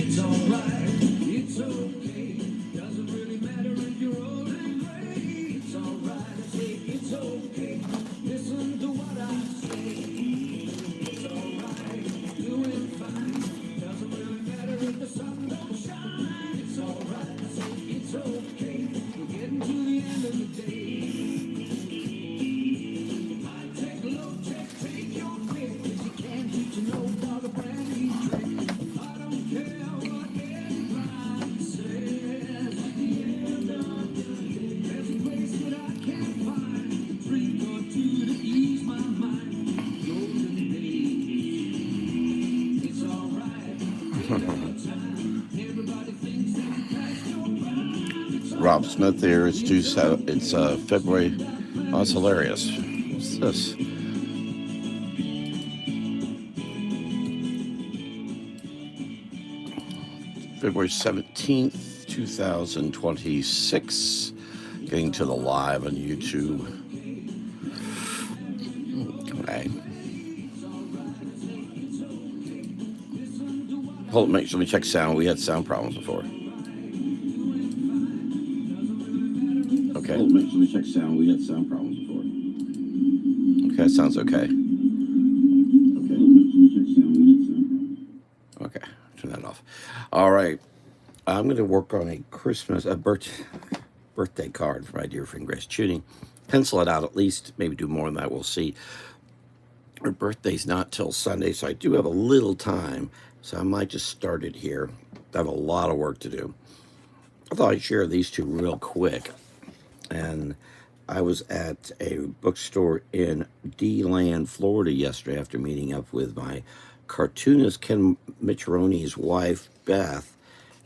It's alright, it's okay. Doesn't really matter if you're old and gray. It's alright, I say it's okay. Listen to what I say. It's alright, doing fine. Doesn't really matter if the sun don't shine. It's alright, I say it's okay. We're getting to the end of the day. I take a look, take your pick. 'Cause you can't teach an old dog a brand new trick. I don't care what anybody says. At the end of the day, there's a place that I can't find. A drink or two to ease my mind. Golden days. It's alright. Everybody thinks that you passed your prime. It's Rob Smith there. It's February. Oh, it's hilarious. What's this? February 17th, 2026. Getting to the live on YouTube. Okay. Hold, let me check sound. We had sound problems before. Okay. Hold, let me check sound. We had sound problems before. Okay, that sounds okay. Okay, let me check sound. We had sound problems. Okay, turn that off. All right. I'm going to work on a birthday card for my dear friend Grace Tuning. Pencil it out at least. Maybe do more than that. We'll see. Her birthday's not till Sunday, so I do have a little time. So I might just start it here. I have a lot of work to do. I thought I'd share these two real quick. And I was at a bookstore in D-Land, Florida yesterday after meeting up with my cartoonist Ken Michironi's wife, Beth,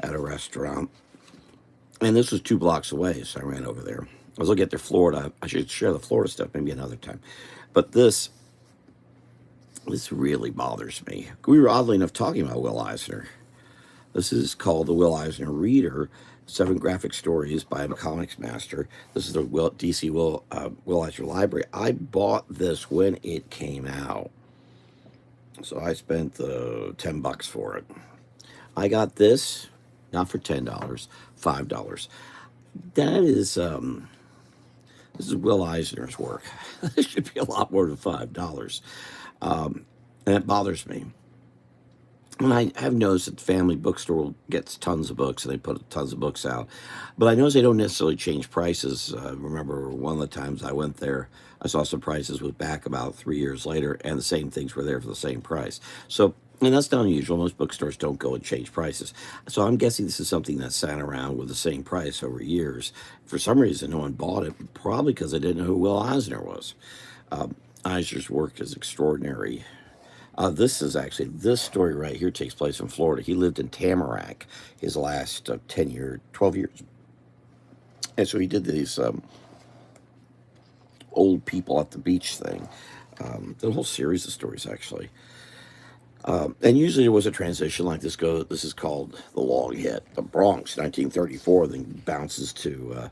at a restaurant. And this was 2 blocks away, so I ran over there. I was looking at their Florida. I should share the Florida stuff maybe another time. But this really bothers me. We were oddly enough talking about Will Eisner. This is called the Will Eisner Reader, 7 graphic stories by a comics master. This is the DC Will Eisner Library. I bought this when it came out. So I spent $10 for it. I got this, not for $10, $5. That is, this is Will Eisner's work. This should be a lot more than $5. And it bothers me. And I have noticed that the family bookstore gets tons of books, and they put tons of books out. But I notice they don't necessarily change prices. I remember one of the times I went there, I saw some prices was back about 3 years later, and the same things were there for the same price. So, and that's not unusual. Most bookstores don't go and change prices. So I'm guessing this is something that sat around with the same price over years. For some reason, no one bought it, probably because they didn't know who Will Eisner was. Eisner's work is extraordinary. This story right here takes place in Florida. He lived in Tamarack his last 12 years. And so he did these old people at the beach thing. The whole series of stories, actually. And usually there was a transition like this. This is called The Long Hit. The Bronx, 1934, then bounces to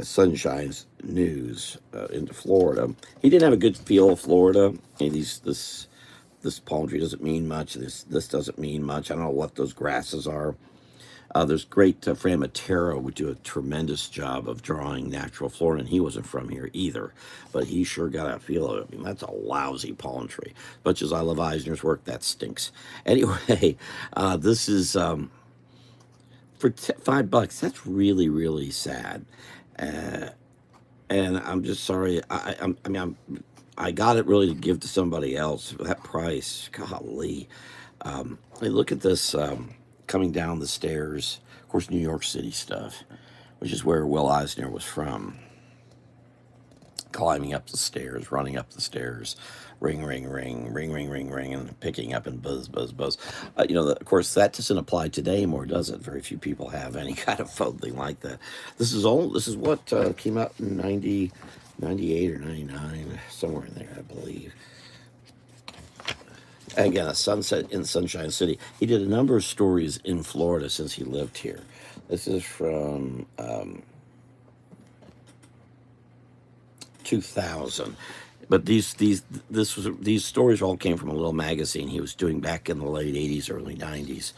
Sunshine's News into Florida. He didn't have a good feel of Florida. This palm tree doesn't mean much. This doesn't mean much. I don't know what those grasses are. There's great Fran Matero would do a tremendous job of drawing natural Florida, and he wasn't from here either. But he sure got a feel of it. I mean, that's a lousy palm tree. Much as I love Eisner's work, that stinks. Anyway, this is for $5. That's really, really sad. And I'm just sorry. I got it really to give to somebody else for that price. Golly. Look at this coming down the stairs. Of course, New York City stuff, which is where Will Eisner was from. Climbing up the stairs, running up the stairs, ring, ring, ring, ring, ring, ring, ring, and picking up and buzz, buzz, buzz. Of course, that doesn't apply today anymore, does it? Very few people have any kind of thing like that. This is old. This is what came out in 98 or 99, somewhere in there, I believe. Again, A Sunset in Sunshine City. He did a number of stories in Florida since he lived here. This is from 2000. But these stories all came from a little magazine he was doing back in the late 80s, early 90s.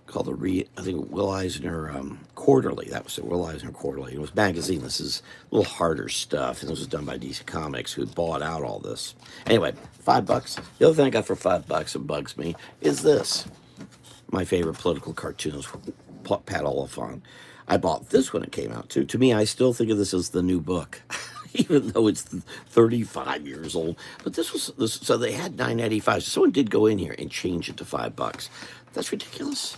called I think Will Eisner Quarterly. That was it, Will Eisner Quarterly. It was a magazine. This is a little harder stuff, and this was done by DC Comics, who bought out all this. Anyway, $5. The other thing I got for $5 that bugs me is this. My favorite political cartoons, Pat Oliphant. I bought this when it came out too. To me, I still think of this as the new book, even though it's 35 years old. But this was this, so they had 9.95. So someone did go in here and change it to $5. That's ridiculous.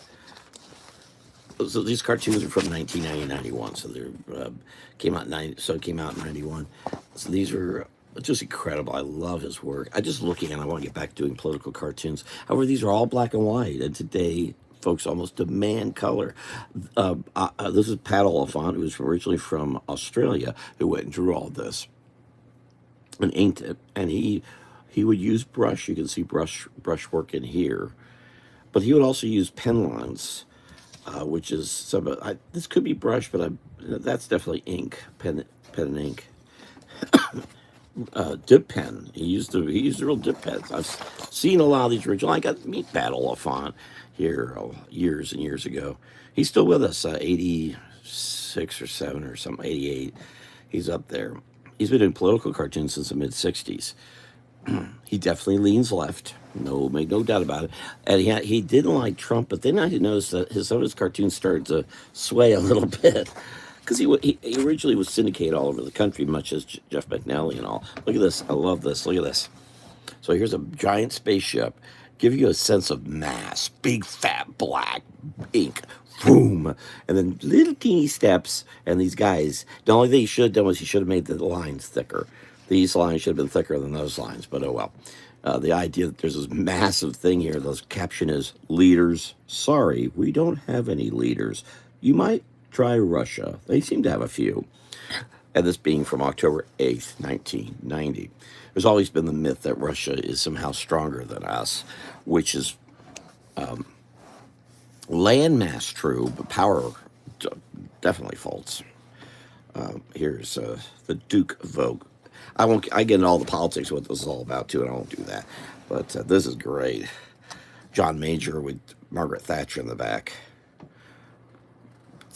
So these cartoons are from 1990 91. So they came out it came out in 91. So these are just incredible. I love his work. I just looking and I want to get back to doing political cartoons. However, these are all black and white, and today folks almost demand color. This is Pat Oliphant, who was originally from Australia, who went and drew all this and inked it. And he would use brush. You can see brush work in here, but he would also use pen lines, which is this could be brush, but that's definitely ink, pen and ink. Dip pen. He used the real dip pens. I've seen a lot of these original. I got to meet Pat Oliphant here years and years ago. He's still with us, 86 or 7 or something, 88. He's up there. He's been doing political cartoons since the mid 60s. He definitely leans left. Make no doubt about it. And he didn't like Trump, but then I noticed that some of his cartoons started to sway a little bit. Because he originally was syndicated all over the country, much as Jeff McNally and all. Look at this. I love this. Look at this. So here's a giant spaceship. Give you a sense of mass. Big, fat, black ink. Boom. And then little teeny steps. And these guys, the only thing he should have done was he should have made the lines thicker. These lines should have been thicker than those lines, but oh well. The idea that there's this massive thing here, the caption is, leaders, sorry, we don't have any leaders. You might try Russia. They seem to have a few. And this being from October 8th, 1990. There's always been the myth that Russia is somehow stronger than us, which is landmass true, but power definitely false. Here's the Duke of Vogue. I get into all the politics of what this is all about too, and I won't do that. But this is great. John Major with Margaret Thatcher in the back.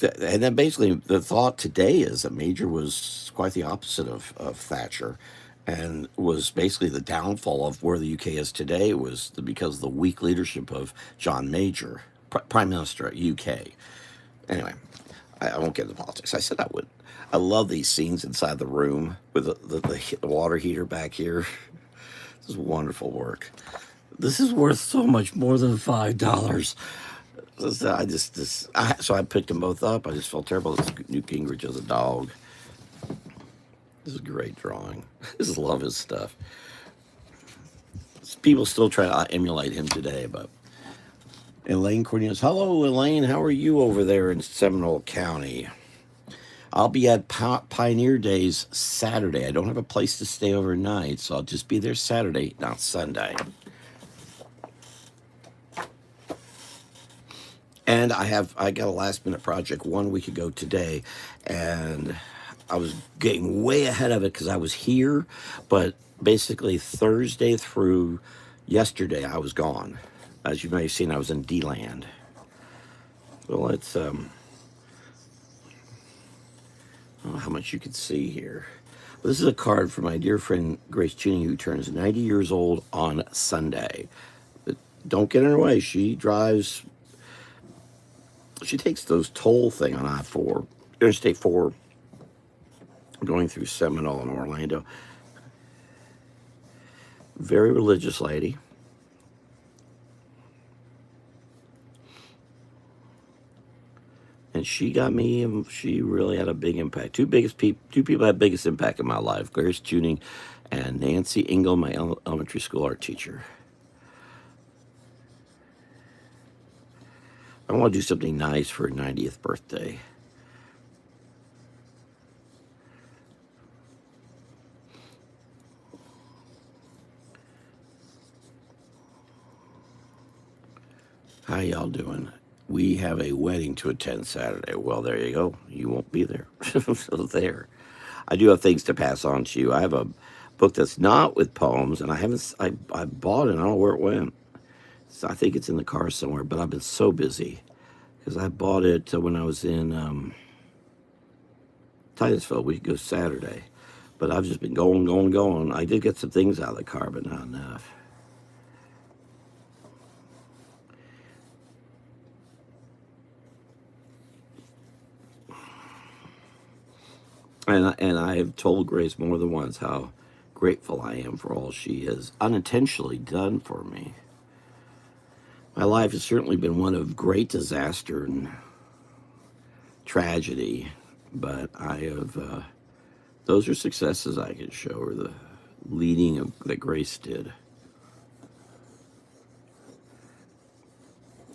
And then basically the thought today is that Major was quite the opposite of Thatcher, and was basically the downfall of where the UK is today was because of the weak leadership of John Major, Prime Minister at UK. Anyway, I won't get into politics. I said I would. I love these scenes inside the room with the water heater back here. This is wonderful work. This is worth so much more than $5. So I picked them both up. I just felt terrible. This Newt Gingrich as a dog. This is a great drawing. I just love his stuff. People still try to emulate him today, but Elaine Cornelius. Hello, Elaine. How are you over there in Seminole County? I'll be at Pioneer Days Saturday. I don't have a place to stay overnight, so I'll just be there Saturday, not Sunday. And I got a last minute project 1 week ago today, and I was getting way ahead of it because I was here, but basically Thursday through yesterday I was gone. As you may have seen, I was in D-Land. So let's I don't know how much you can see here. But this is a card from my dear friend Grace Cheney, who turns 90 years old on Sunday. But don't get in her way. She takes those toll thing on I-4, Interstate 4, going through Seminole and Orlando. Very religious lady. And she got me, and she really had a big impact. Two people had biggest impact in my life: Grace Tuning and Nancy Engel, my elementary school art teacher. I want to do something nice for her 90th birthday. How y'all doing? We have a wedding to attend Saturday. Well, there you go. You won't be there. So there. I do have things to pass on to you. I have a book that's not with poems, and I bought it. I don't know where it went. So I think it's in the car somewhere, but I've been so busy because I bought it when I was in Titusville. We could go Saturday, but I've just been going, going, going. I did get some things out of the car, but not enough. And I have told Grace more than once how grateful I am for all she has unintentionally done for me. My life has certainly been one of great disaster and tragedy, but I have those are successes I can show her, the leading of, that Grace did.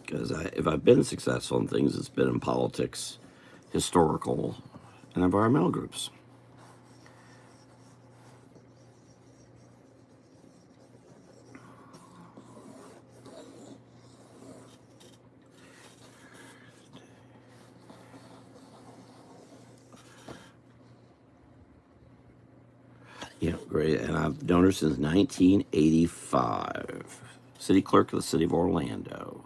Because if I've been successful in things, it's been in politics, historical, and environmental groups. Yeah, great. And I've known her since 1985. City clerk of the city of Orlando.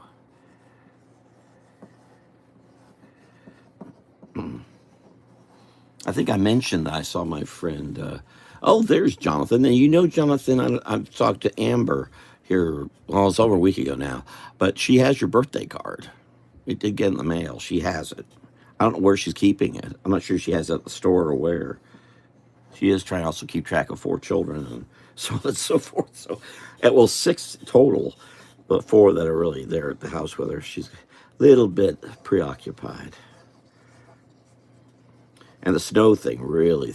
I think I mentioned that I saw my friend. Oh, there's Jonathan. And you know, Jonathan, I've talked to Amber here. Well, it's over a week ago now, but she has your birthday card. It did get in the mail. She has it. I don't know where she's keeping it. I'm not sure she has it at the store or where. She is trying to also keep track of 4 children and so on and so forth. So, well, 6 total, but 4 that are really there at the house with her. She's a little bit preoccupied. And the snow thing really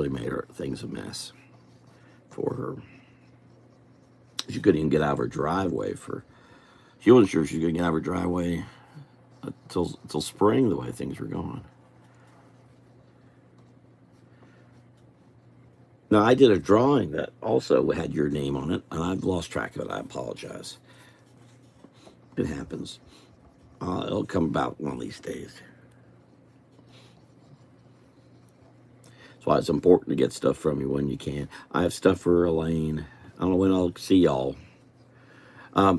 made her things a mess for her. She couldn't even get out of her driveway she wasn't sure she was going to get out of her driveway until spring, the way things were going. Now, I did a drawing that also had your name on it, and I've lost track of it. I apologize. It happens. It'll come about one of these days. That's why it's important to get stuff from you when you can. I have stuff for Elaine. I don't know when I'll see y'all. I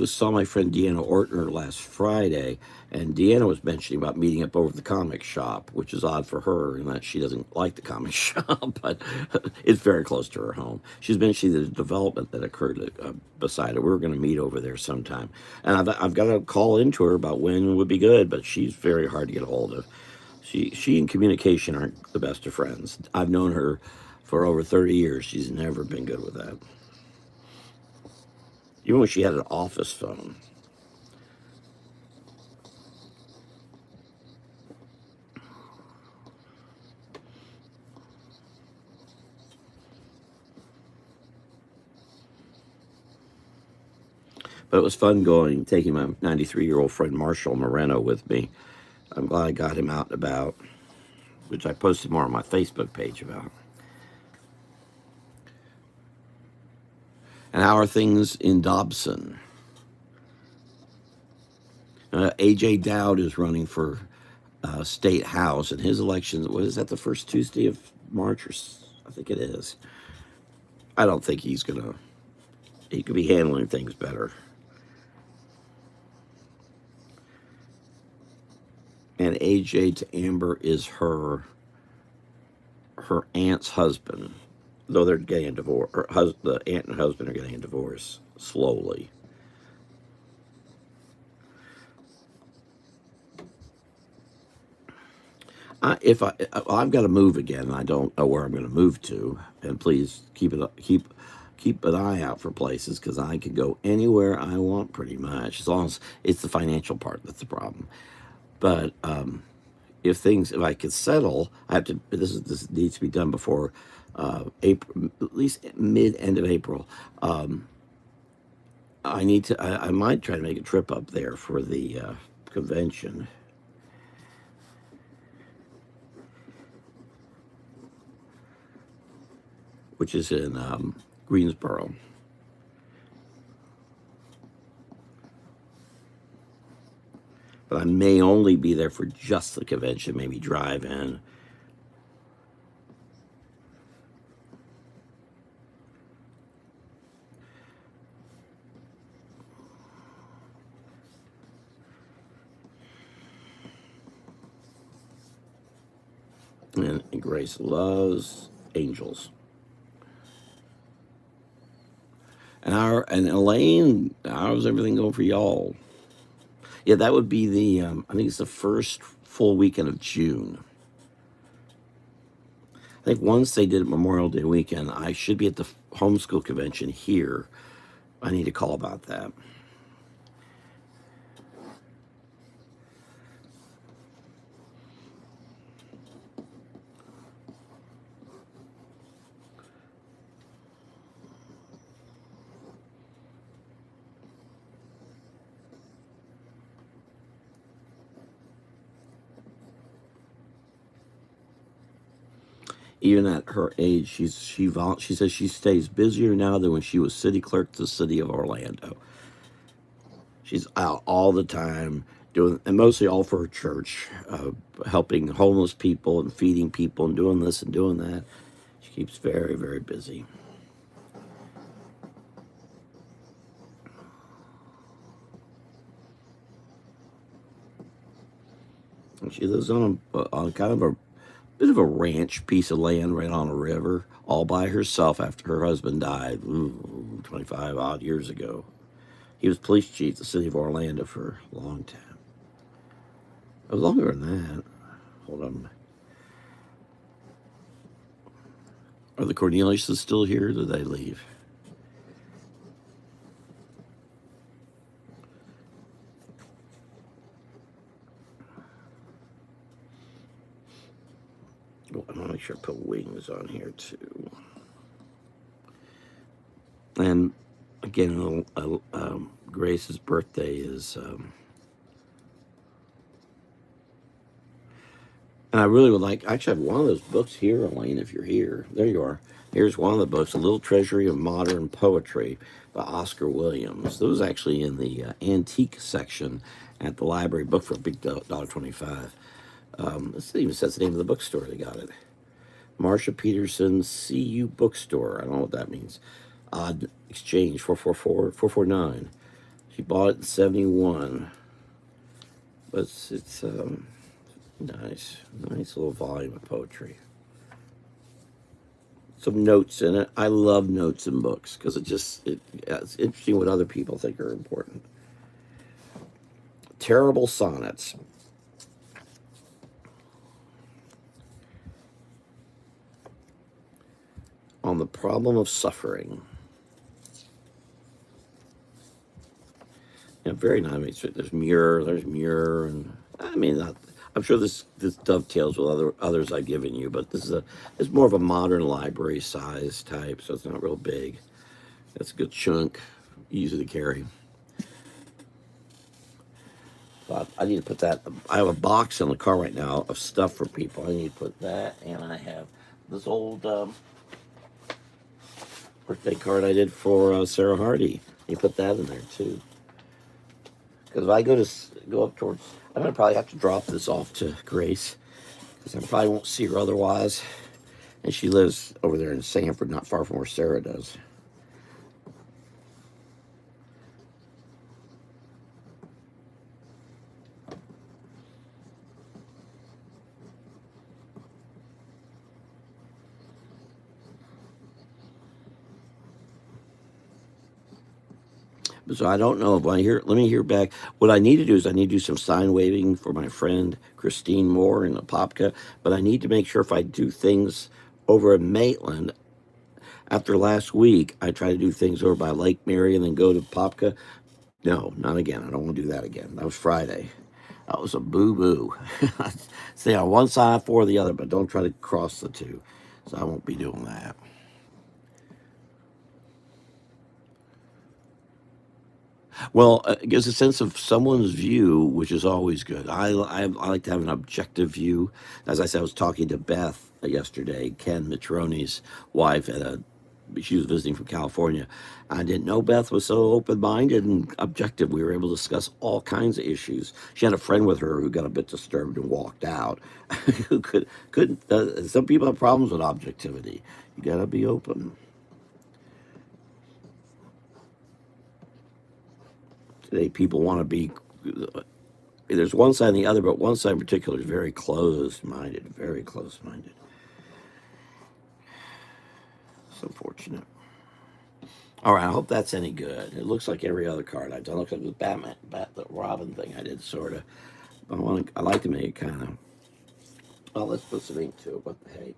saw my friend Deanna Ortner last Friday, and Deanna was mentioning about meeting up over at the comic shop, which is odd for her in that she doesn't like the comic shop, but it's very close to her home. She's mentioning the development that occurred beside it. We were going to meet over there sometime, and I've got to call into her about when would be good, but she's very hard to get a hold of. She and communication aren't the best of friends. I've known her for over 30 years. She's never been good with that. Even when she had an office phone. But it was fun taking my 93-year-old friend Marshall Moreno with me. I'm glad I got him out and about, which I posted more on my Facebook page about. And how are things in Dobson? A.J. Dowd is running for State House, and his election, what is that, the first Tuesday of March? I think it is. I don't think he could be handling things better. And AJ to Amber is her aunt's husband, though they're getting a divorce. The aunt and husband are getting a divorce slowly. I've got to move again, and I don't know where I'm going to move to. And please keep an eye out for places, because I can go anywhere I want pretty much, as long as it's the financial part that's the problem. But if I could settle, I have to. This needs to be done before April, at least end of April. I need to. I might try to make a trip up there for the convention. Which is in Greensboro. But I may only be there for just the convention, maybe drive in. And Grace loves angels. And Elaine, how's everything going for y'all? Yeah, that would be the I think it's the first full weekend of June. I think once they did Memorial Day weekend, I should be at the homeschool convention here. I need to call about that. Even at her age, she says she stays busier now than when she was city clerk to the city of Orlando. She's out all the time doing, and mostly all for her church, helping homeless people and feeding people and doing this and doing that. She keeps very, very busy. And she lives on kind of a bit of a ranch piece of land right on a river, all by herself after her husband died 25 odd years ago. He was police chief of the city of Orlando for a long time. It was longer than that. Hold on. Are the Corneliuses still here? Or did they leave? Oh, I want to make sure I put wings on here too. And again, Grace's birthday is, and I really would like. I actually have one of those books here, Elaine. If you're here, there you are. Here's one of the books, "A Little Treasury of Modern Poetry" by Oscar Williams. Those actually in the antique section at the library book for a big $1.25. This even says the name of the bookstore they got it. Marsha Peterson's CU Bookstore. I don't know what that means. Odd Exchange 444-449. She bought it in 71. But it's nice little volume of poetry. Some notes in it. I love notes in books because it's interesting what other people think are important. Terrible Sonnets. On the problem of suffering. Yeah, very nice. There's Muir, and I mean, I'm sure this dovetails with others I've given you, but it's more of a modern library size type, so it's not real big. It's a good chunk, easy to carry. But I need to put that. I have a box in the car right now of stuff for people. I need to put that, and I have this old birthday card I did for Sarah Hardy. You put that in there too. Because if I go up towards, I'm gonna probably have to drop this off to Grace because I probably won't see her otherwise. And she lives over there in Sanford, not far from where Sarah does. So I don't know if let me hear back. What I need to do is I need to do some sign waving for my friend Christine Moore in Apopka, but I need to make sure if I do things over in Maitland, after last week, I try to do things over by Lake Mary and then go to Apopka. No, not again. I don't want to do that again. That was Friday. That was a boo-boo. Stay on one side for the other, but don't try to cross the two. So I won't be doing that. Well, it gives a sense of someone's view, which is always good. I like to have an objective view. As I said, I was talking to Beth yesterday, Ken Mitroni's wife, she was visiting from California. I didn't know Beth was so open-minded and objective. We were able to discuss all kinds of issues. She had a friend with her who got a bit disturbed and walked out. Who couldn't. Some people have problems with objectivity. You got to be open. Today, people want to be there's one side and the other, but one side in particular is very closed-minded, very closed-minded. It's unfortunate. All right, I hope that's any good. It looks like every other card I've done. It looks like the the Robin thing I did, sort of. I like to make it kind of. Well, let's put some ink to it. What the hey?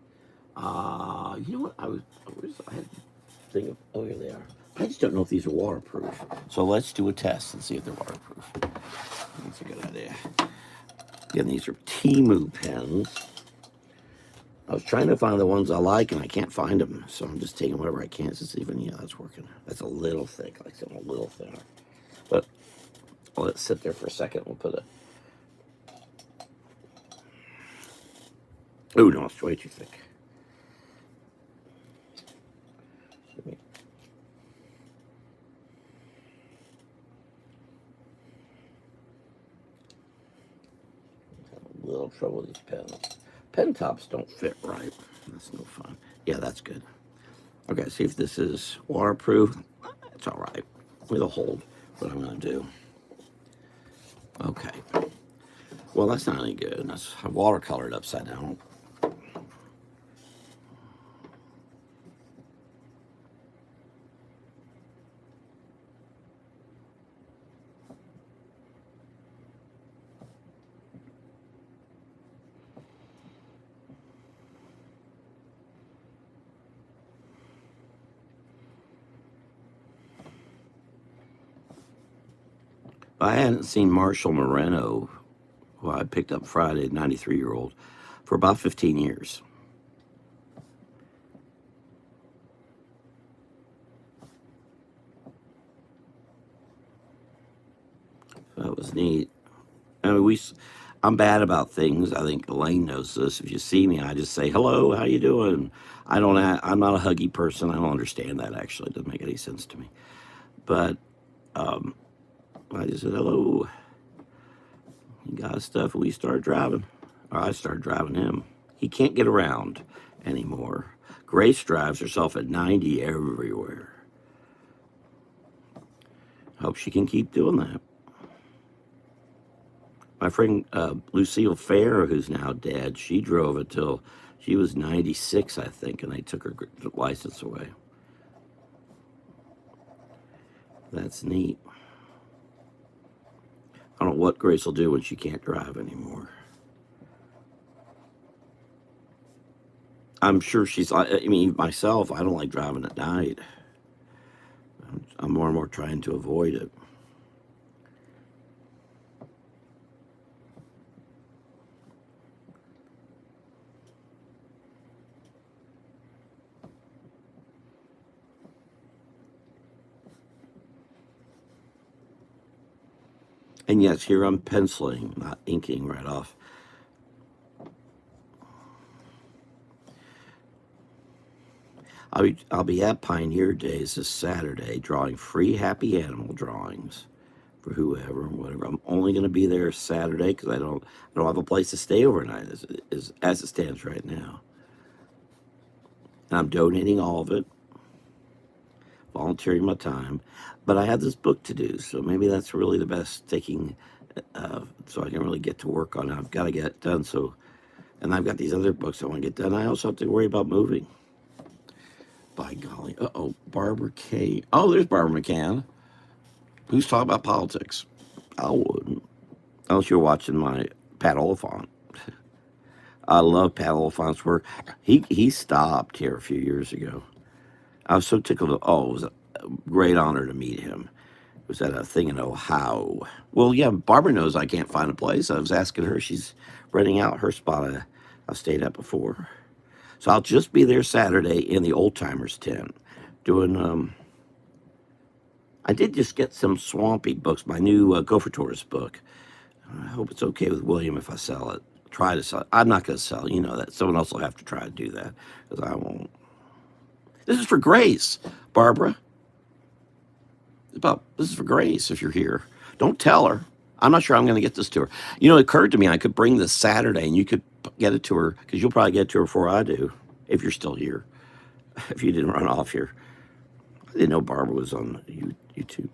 You know what? I had a thing of. Oh, here they are. I just don't know if these are waterproof. So let's do a test and see if they're waterproof. That's a good idea. Again, these are Timu pens. I was trying to find the ones I like, and I can't find them. So I'm just taking whatever I can to see if any of that's working. That's a little thick, like something a little thinner. But I'll let it sit there for a second. We'll put a. Oh, no, it's way too thick. A little trouble with these pens. Pen tops don't fit right. That's no fun. Yeah, that's good. Okay, see if this is waterproof. It's all right. It'll hold what I'm going to do. Okay. Well, that's not any good. That's watercolored upside down. I hadn't seen Marshall Moreno, who I picked up Friday, 93-year-old, for about 15 years. That was neat. I mean, I'm bad about things. I think Elaine knows this. If you see me, I just say, hello, how you doing? I'm not a huggy person. I don't understand that, actually. It doesn't make any sense to me. But I just said, hello. He got stuff, and we started driving. Or I started driving him. He can't get around anymore. Grace drives herself at 90 everywhere. Hope she can keep doing that. My friend Lucille Fair, who's now dead, she drove it till she was 96, I think, and they took her license away. That's neat. I don't know what Grace will do when she can't drive anymore. I'm sure I mean, myself, I don't like driving at night. I'm more and more trying to avoid it. And yes, here I'm penciling, not inking right off. I'll be at Pioneer Days this Saturday drawing free happy animal drawings for whoever and whatever. I'm only going to be there Saturday because I don't have a place to stay overnight as it stands right now. And I'm donating all of it, volunteering my time. But I have this book to do, so maybe that's really the best taking, so I can really get to work on it. I've got to get it done. And I've got these other books I want to get done. I also have to worry about moving. By golly. Barbara K. Oh, there's Barbara McCann. Who's talking about politics? I wouldn't. Unless you're watching my Pat Oliphant. I love Pat Oliphant's work. He stopped here a few years ago. I was so tickled. It was a great honor to meet him. It was at a thing in Ohio. Well, yeah, Barbara knows I can't find a place. I was asking her. She's renting out her spot I stayed at before. So I'll just be there Saturday in the Old Timers tent doing, I did just get some Swampy books, my new Gopher Tourist book. I hope it's okay with William if I sell it. Try to sell it. I'm not going to sell it. You know that. Someone else will have to try to do that because I won't. This is for Grace, Barbara. This is for Grace if you're here. Don't tell her. I'm not sure I'm going to get this to her. You know, it occurred to me I could bring this Saturday and you could get it to her because you'll probably get it to her before I do if you're still here, if you didn't run off here. I didn't know Barbara was on YouTube.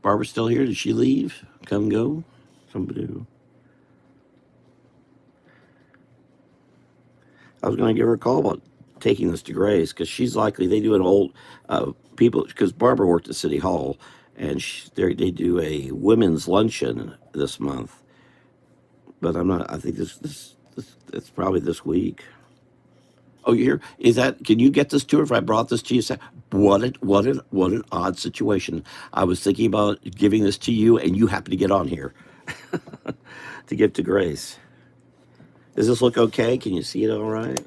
Barbara still here? Did she leave? Come go? Somebody. I was going to give her a call about taking this to Grace because she's likely they do an old people because Barbara worked at City Hall and they do a women's luncheon this month. But I'm not. I think this it's probably this week. Oh, you here? Is that? Can you get this to her? If I brought this to you, say what an odd situation. I was thinking about giving this to you, and you happen to get on here to give to Grace. Does this look okay? Can you see it all right?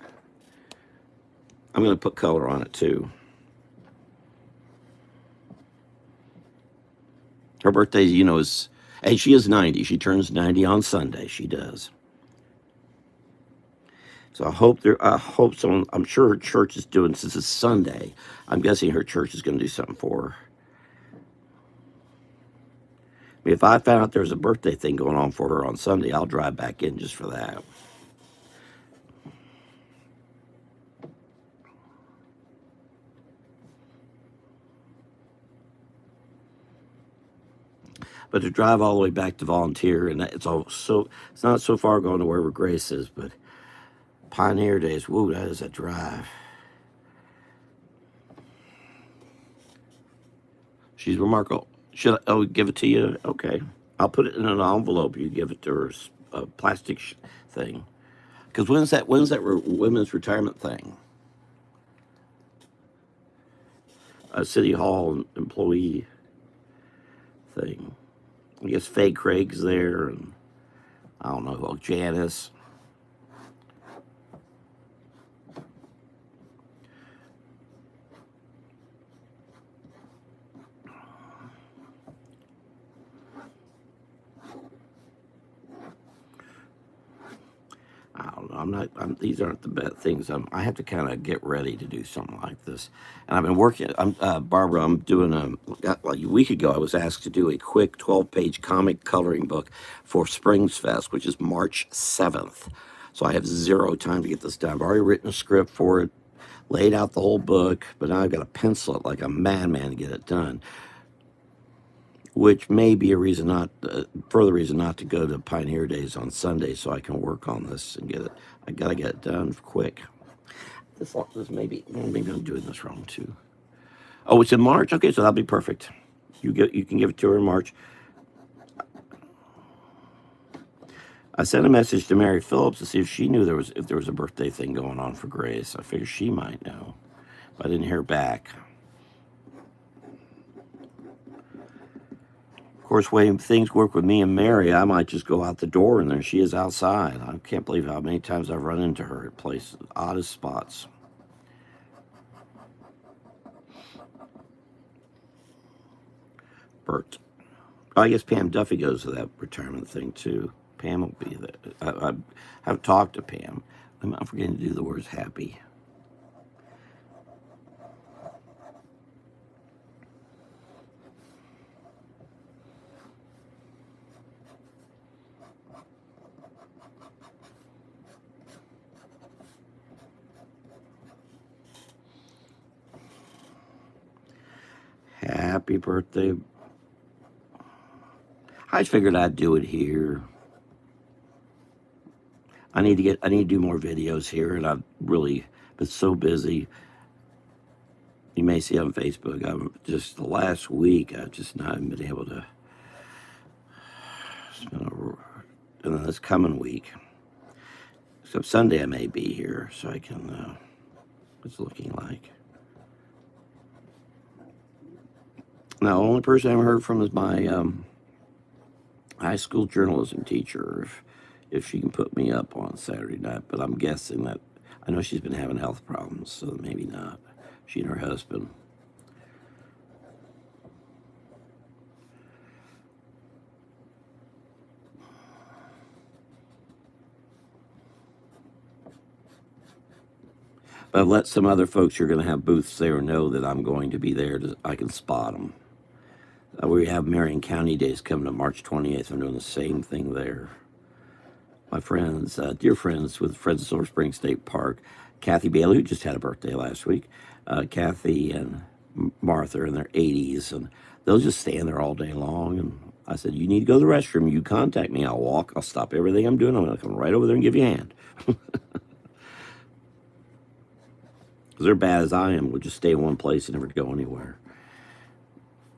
I'm going to put color on it too. Her birthday, is, and she is 90. She turns 90 on Sunday. She does. So I hope someone, I'm sure her church is doing, since it's Sunday, I'm guessing her church is going to do something for her. I mean, if I found out there was a birthday thing going on for her on Sunday, I'll drive back in just for that. But to drive all the way back to Volunteer, and it's not so far going to wherever Grace is, but Pioneer Days, woo, that is a drive. She's remarkable. Should I give it to you? Okay. I'll put it in an envelope. You give it to her, a plastic thing. Because when's that women's retirement thing? A City Hall employee thing. I guess Faye Craig's there, and I don't know, Janice. I don't know. These aren't the best things. I have to kind of get ready to do something like this. And I've been working. Barbara, I'm doing like a week ago, I was asked to do a quick 12-page comic coloring book for Springs Fest, which is March 7th. So I have zero time to get this done. I've already written a script for it, laid out the whole book, but now I've got to pencil it like a madman to get it done. Which may be a reason further reason not to go to Pioneer Days on Sunday, so I can work on this and get it. I gotta get it done quick. This maybe I'm doing this wrong too. Oh, it's in March. Okay, so that'll be perfect. You can give it to her in March. I sent a message to Mary Phillips to see if she knew if there was a birthday thing going on for Grace. I figured she might know, but I didn't hear back. Of course, way things work with me and Mary, I might just go out the door and there she is outside. I can't believe how many times I've run into her at places, oddest spots. Bert. I guess Pam Duffy goes to that retirement thing too. Pam will be there. I have talked to Pam. I'm forgetting to do the words happy. Happy birthday. I just figured I'd do it here. I need to do more videos here, and I've really been so busy. You may see on Facebook, the last week, I've just not been able to and then this coming week. So Sunday I may be here, so I can, what's it looking like? Now, the only person I haven't heard from is my high school journalism teacher, if she can put me up on Saturday night. But I'm guessing that, I know she's been having health problems, so maybe not. She and her husband. But I've let some other folks who are going to have booths there know that I'm going to be there. I can spot them. We have Marion County Days coming up March 28th. I'm doing the same thing there. My friends, dear friends with Friends of Silver Spring State Park, Kathy Bailey, who just had a birthday last week, Kathy and Martha in their 80s, and they'll just stand there all day long. And I said, you need to go to the restroom, you contact me. I'll walk, I'll stop everything I'm doing. I'm going to come right over there and give you a hand. Because they're bad as I am. We'll just stay in one place and never go anywhere.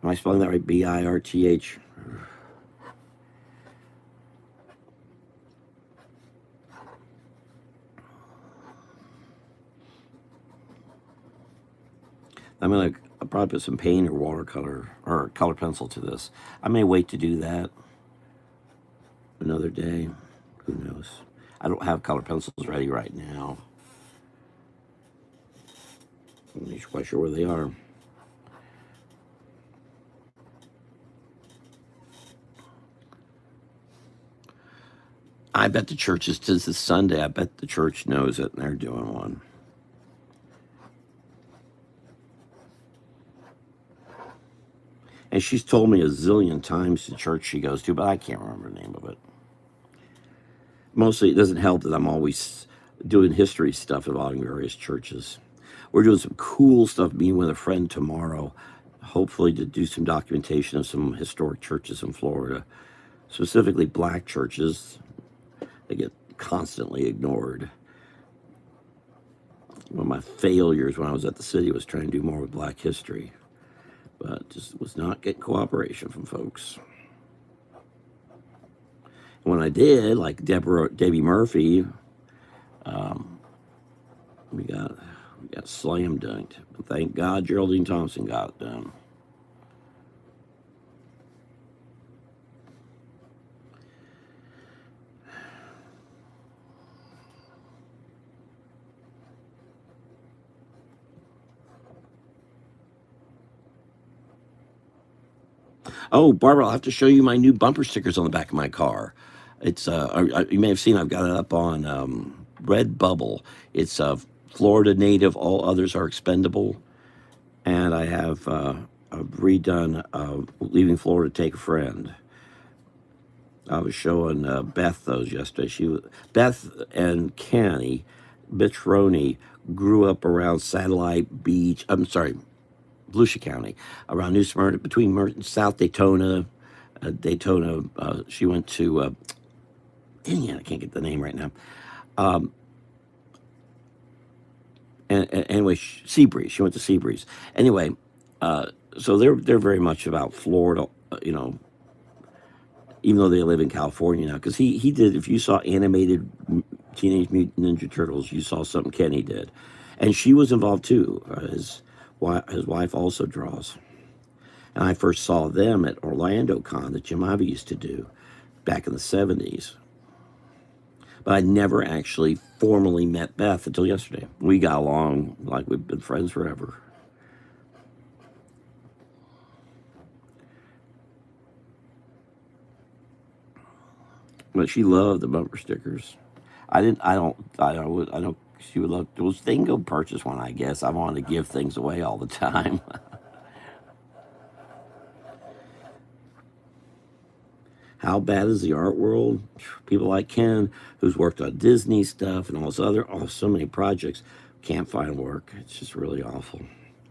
Am I spelling that right? Birth? I'm going to probably put some paint or watercolor or color pencil to this. I may wait to do that another day. Who knows? I don't have color pencils ready right now. I'm not quite sure where they are. I bet the church is, 'tis this Sunday, I bet the church knows it and they're doing one. And she's told me a zillion times the church she goes to, but I can't remember the name of it. Mostly, it doesn't help that I'm always doing history stuff involving various churches. We're doing some cool stuff, meeting with a friend tomorrow, hopefully to do some documentation of some historic churches in Florida, specifically black churches. They get constantly ignored. One of my failures when I was at the city was trying to do more with black history, but just was not getting cooperation from folks. When I did, like Debbie Murphy, we got slam dunked. But thank God Geraldine Thompson got it done. Oh, Barbara, I'll have to show you my new bumper stickers on the back of my car. It's you may have seen I've got it up on Redbubble. It's Florida native, all others are expendable, and I have I've redone leaving Florida to take a friend. I was showing Beth those yesterday. Beth and Kenny Bitch grew up around Satellite Beach. I'm sorry, Volusia County, around New Smyrna, between South Daytona, Daytona. She went to, dang it, I can't get the name right now. And anyway, Seabreeze. She went to Seabreeze. Anyway, so they're very much about Florida, you know, even though they live in California now. Because he did, if you saw animated Teenage Mutant Ninja Turtles, you saw something Kenny did. And she was involved too. His wife also draws. And I first saw them at Orlando Con that Jim Ivey used to do back in the 70s. But I never actually formally met Beth until yesterday. We got along like we've been friends forever. But she loved the bumper stickers. She would love, well, they can go purchase one, I guess. I wanted to give things away all the time. How bad is the art world? People like Ken, who's worked on Disney stuff and all this other, so many projects, can't find work. It's just really awful.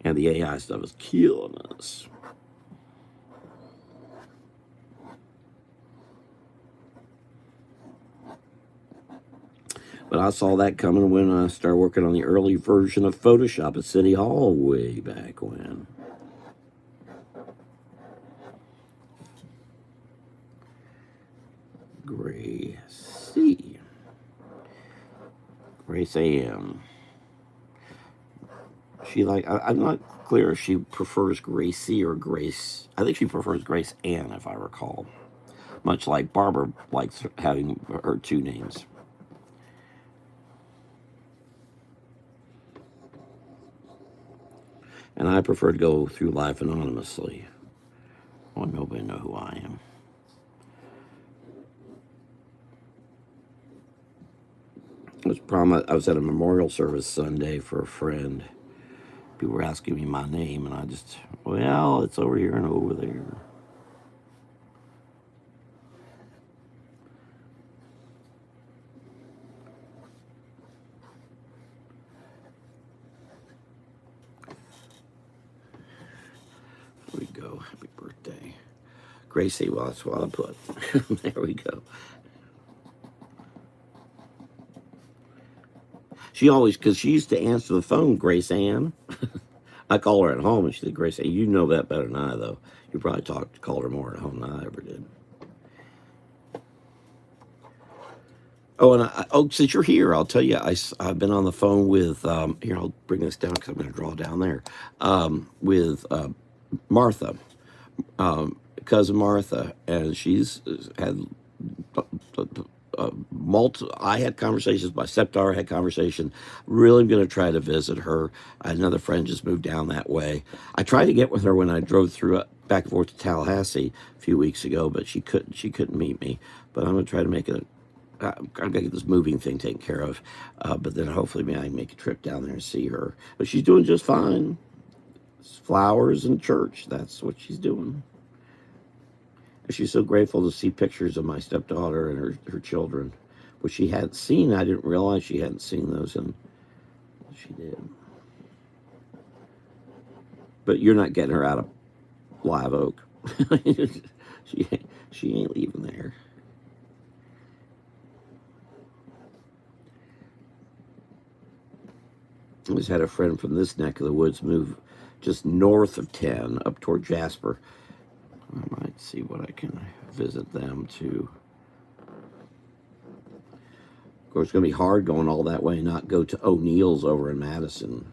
And the AI stuff is killing us. But I saw that coming when I started working on the early version of Photoshop at City Hall way back when. Grace AM. I'm not clear if she prefers Gracie or Grace. I think she prefers Grace Ann, if I recall. Much like Barbara likes having her two names. And I prefer to go through life anonymously. I want nobody to know who I am. I was at a memorial service Sunday for a friend. People were asking me my name, and I just, well, it's over here and over there. we go. Happy birthday. Gracie, well, that's what I put. There we go. She always, because she used to answer the phone, Grace Ann. I call her at home, and she said, Grace Ann, you know that better than I, though. You probably called her more at home than I ever did. Oh, and since you're here, I'll tell you, I've been on the phone with, here, I'll bring this down because I'm going to draw down there, with Martha, cousin Martha, and she's had I had conversations, my stepdaughter had conversation. Really going to try to visit her. Another friend just moved down that way. I tried to get with her when I drove through back and forth to Tallahassee a few weeks ago, but she couldn't meet me. But I'm going to try to make it. I'm going to get this moving thing taken care of. But then hopefully maybe I can make a trip down there and see her. But she's doing just fine. It's flowers and church. That's what she's doing. She's so grateful to see pictures of my stepdaughter and her children, which she hadn't seen. I didn't realize she hadn't seen those, and she did. But you're not getting her out of Live Oak. she ain't leaving there. I just had a friend from this neck of the woods move just north of 10 up toward Jasper. I might see what I can visit them too. Of course, it's going to be hard going all that way and not go to O'Neill's over in Madison.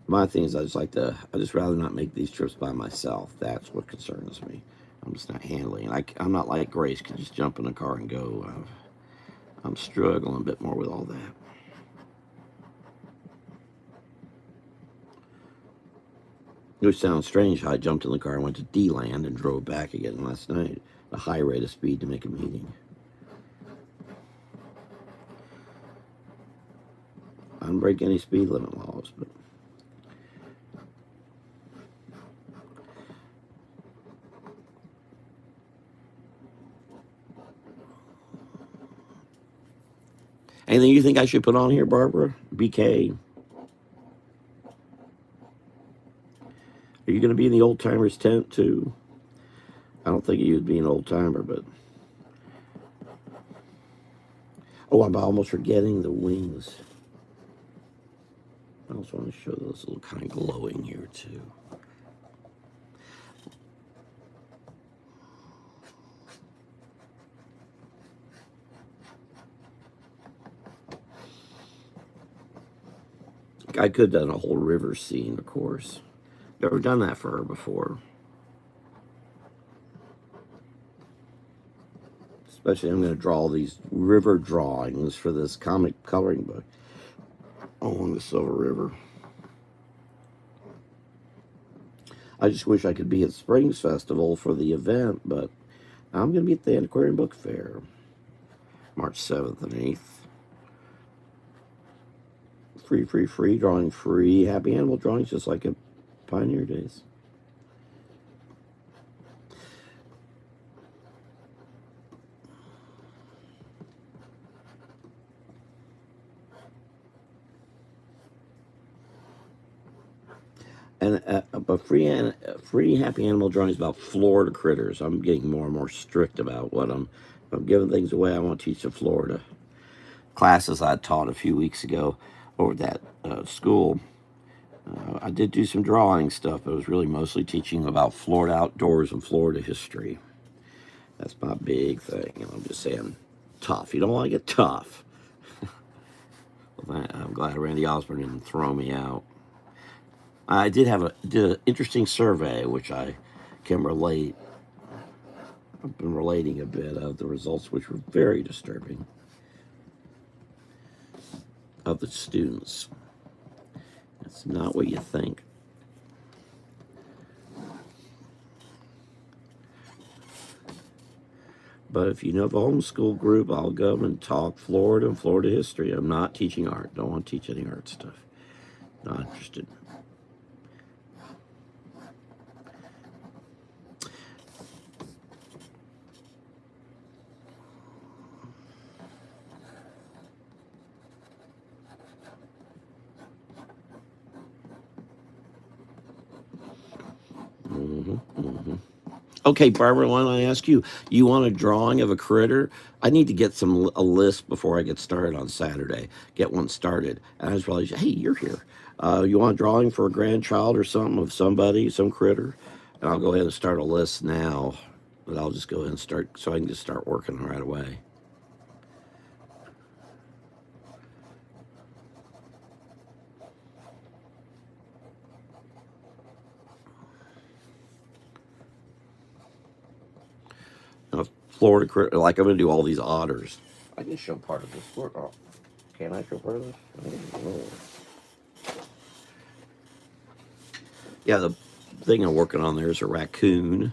My thing is, I just rather not make these trips by myself. That's what concerns me. I'm just not handling it. I'm not like Grace, can just jump in a car and go. I'm struggling a bit more with all that. It sounds strange how I jumped in the car and went to D-Land and drove back again last night. A high rate of speed to make a meeting. I don't break any speed limit laws, but anything you think I should put on here, Barbara? BK? Are you going to be in the old timers tent too? I don't think you'd be an old timer, but oh, I'm almost forgetting the wings. I also want to show those little kind of glowing here too. I could have done a whole river scene, of course. Never done that for her before. Especially, I'm going to draw these river drawings for this comic coloring book along the Silver River. I just wish I could be at Springs Festival for the event, but I'm going to be at the Antiquarian Book Fair, March 7th and 8th. Free, drawing free. Happy Animal drawings, just like at Pioneer Days. And but free Happy Animal drawings about Florida critters. I'm getting more and more strict about what if I'm giving things away, I want to teach the Florida classes I taught a few weeks ago over at that school. I did do some drawing stuff, but it was really mostly teaching about Florida outdoors and Florida history. That's my big thing. And I'm just saying, tough. You don't want to get tough. Well, I'm glad Randy Osborne didn't throw me out. I did an interesting survey, which I can relate. I've been relating a bit of the results, which were very disturbing, of the students. It's not what you think. But if you know the homeschool group, I'll go and talk Florida and Florida history. I'm not teaching art. Don't want to teach any art stuff. Not interested. Okay, Barbara, why don't I ask you? You want a drawing of a critter? I need to get a list before I get started on Saturday. Get one started. And I just realized, hey, you're here. You want a drawing for a grandchild or something of somebody, some critter? And I'll go ahead and start a list now. But I'll just go ahead and start so I can just start working right away. Florida critter, like I'm going to do all these otters. I can show part of this. Oh, can I show part of this? Oh. Yeah, the thing I'm working on there is a raccoon.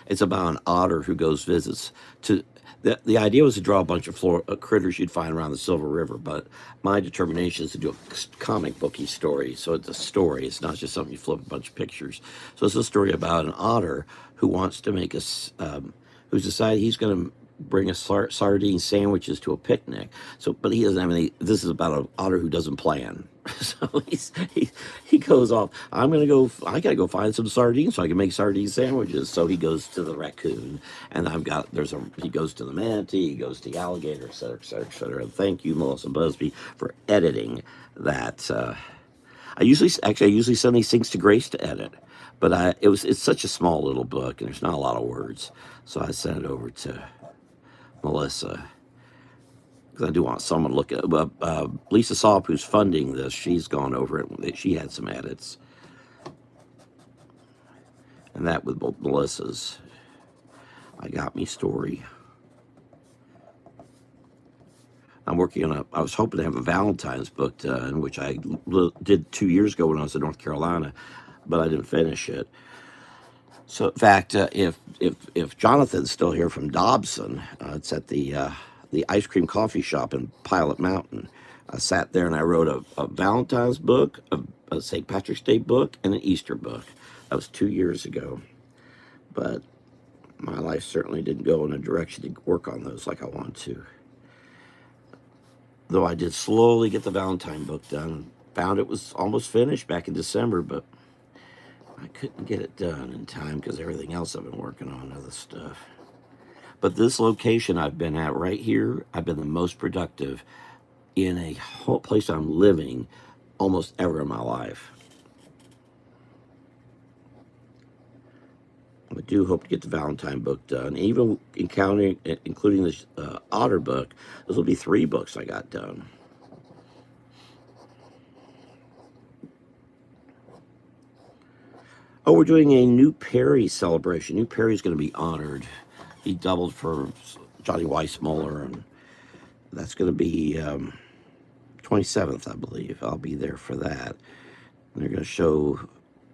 It's about an otter who goes visits to. The idea was to draw a bunch of critters you'd find around the Silver River, but my determination is to do a comic booky story. So it's a story. It's not just something you flip a bunch of pictures. So it's a story about an otter who wants to make who's decided he's going to bring a sardine sandwiches to a picnic. So, but he doesn't have any. This is about an otter who doesn't plan. So he goes off. I'm gonna go. I gotta go find some sardines so I can make sardine sandwiches. So he goes to the raccoon, and He goes to the manatee. He goes to the alligator, et cetera, et cetera, et cetera. And thank you, Melissa Busby, for editing that. I usually send these things to Grace to edit, but it's such a small little book and there's not a lot of words, so I sent it over to Melissa. Because I do want someone to look at it. Lisa Saub, who's funding this, she's gone over it. She had some edits. And that with both Melissa's I Got Me story. I'm working on I was hoping to have a Valentine's book done, which I did 2 years ago when I was in North Carolina, but I didn't finish it. So, in fact, if Jonathan's still here from Dobson, it's at the ice cream coffee shop in Pilot Mountain. I sat there and I wrote a Valentine's book, a St. Patrick's Day book, and an Easter book. That was 2 years ago. But my life certainly didn't go in a direction to work on those like I wanted to. Though I did slowly get the Valentine book done. Found it was almost finished back in December, but I couldn't get it done in time because everything else I've been working on, other stuff. But this location I've been at right here, I've been the most productive in a whole place I'm living almost ever in my life. I do hope to get the Valentine book done. Even including this Otter book, this will be 3 books I got done. Oh, we're doing a New Perry celebration. New Perry's going to be honored. He doubled for Johnny Weissmuller, and that's going to be 27th, I believe. I'll be there for that. And they're going to show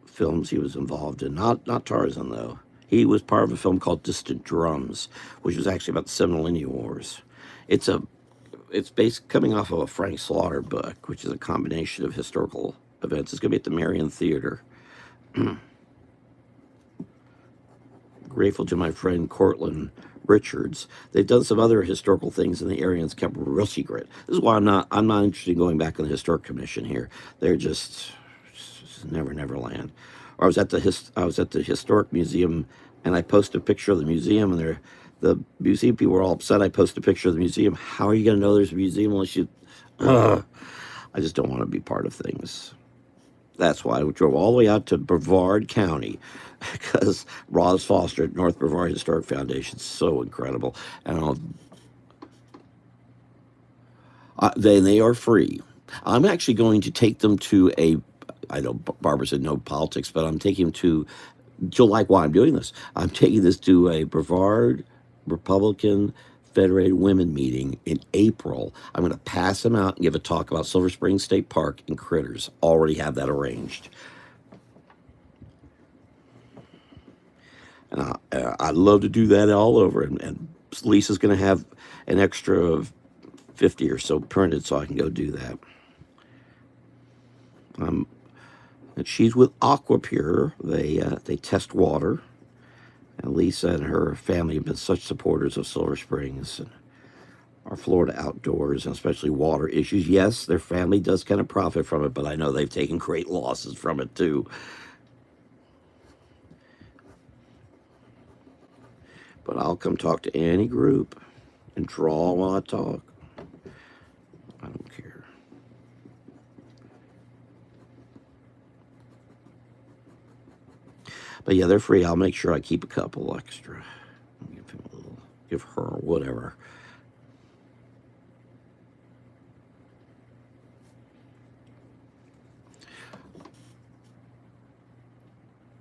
films he was involved in. Not Tarzan, though. He was part of a film called Distant Drums, which was actually about the Seminole Indian Wars. It's based coming off of a Frank Slaughter book, which is a combination of historical events. It's going to be at the Marion Theater. Grateful to my friend Cortland Richards. They've done some other historical things in the area and it's kept real secret. This is why I'm not interested in going back on the Historic Commission here. They're just never land. Or I was at the Historic Museum and I posted a picture of the museum and the museum people were all upset. I posted a picture of the museum. How are you going to know there's a museum unless you? I just don't want to be part of things. That's why I drove all the way out to Brevard County because Ross Foster at North Brevard Historic Foundation is so incredible. And they are free. I'm actually going to take them to I know Barbara said no politics, but I'm taking them to, you'll like why I'm doing this. I'm taking this to a Brevard Republican Federated Women meeting in April. I'm going to pass them out and give a talk about Silver Spring State Park and critters. Already have that arranged. And I'd love to do that all over. And Lisa's going to have an extra of 50 or so printed so I can go do that. And she's with Aquapure. They test water. And Lisa and her family have been such supporters of Silver Springs and our Florida outdoors, and especially water issues. Yes, their family does kind of profit from it, but I know they've taken great losses from it too. But I'll come talk to any group and draw while I talk. I don't care. But yeah, they're free. I'll make sure I keep a couple extra. Give him a little, give her whatever.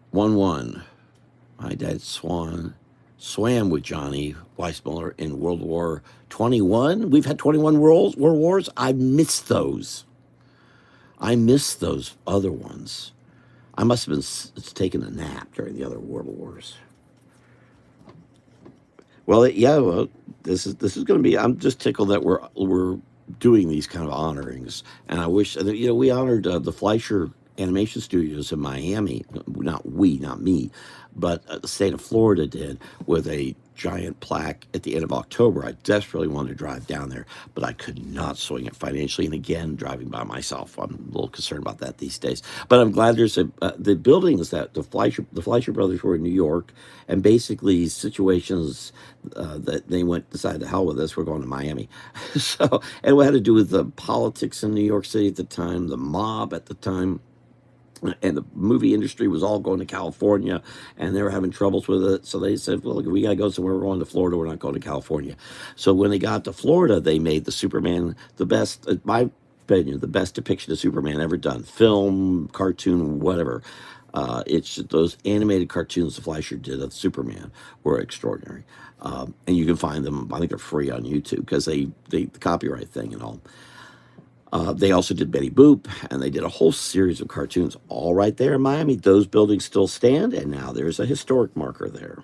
One. My dad swam with Johnny Weissmuller in World War 21. We've had 21 world wars. I miss those. I miss those other ones. I must have been taking a nap during the other world wars. Well, yeah. Well, this is going to be. I'm just tickled that we're doing these kind of honorings, and I wish we honored the Fleischer Animation Studios in Miami. Not me, but the state of Florida did with a giant plaque at the end of October. I desperately wanted to drive down there, but I could not swing it financially. And again, driving by myself, I'm a little concerned about that these days. But I'm glad there's the buildings that the Fleischer brothers were in New York, and basically situations that they decided to hell with this. We're going to Miami, so and it had to do with the politics in New York City at the time, the mob at the time, and the movie industry was all going to California, and they were having troubles with it. So they said, well, look, we got to go somewhere. We're going to Florida. We're not going to California. So when they got to Florida, they made the Superman the best, in my opinion, the best depiction of Superman ever done. Film, cartoon, whatever. It's those animated cartoons the Fleischer did of Superman were extraordinary. And you can find them, I think they're free on YouTube because the copyright thing and all. They also did Betty Boop, and they did a whole series of cartoons all right there in Miami. Those buildings still stand, and now there's a historic marker there.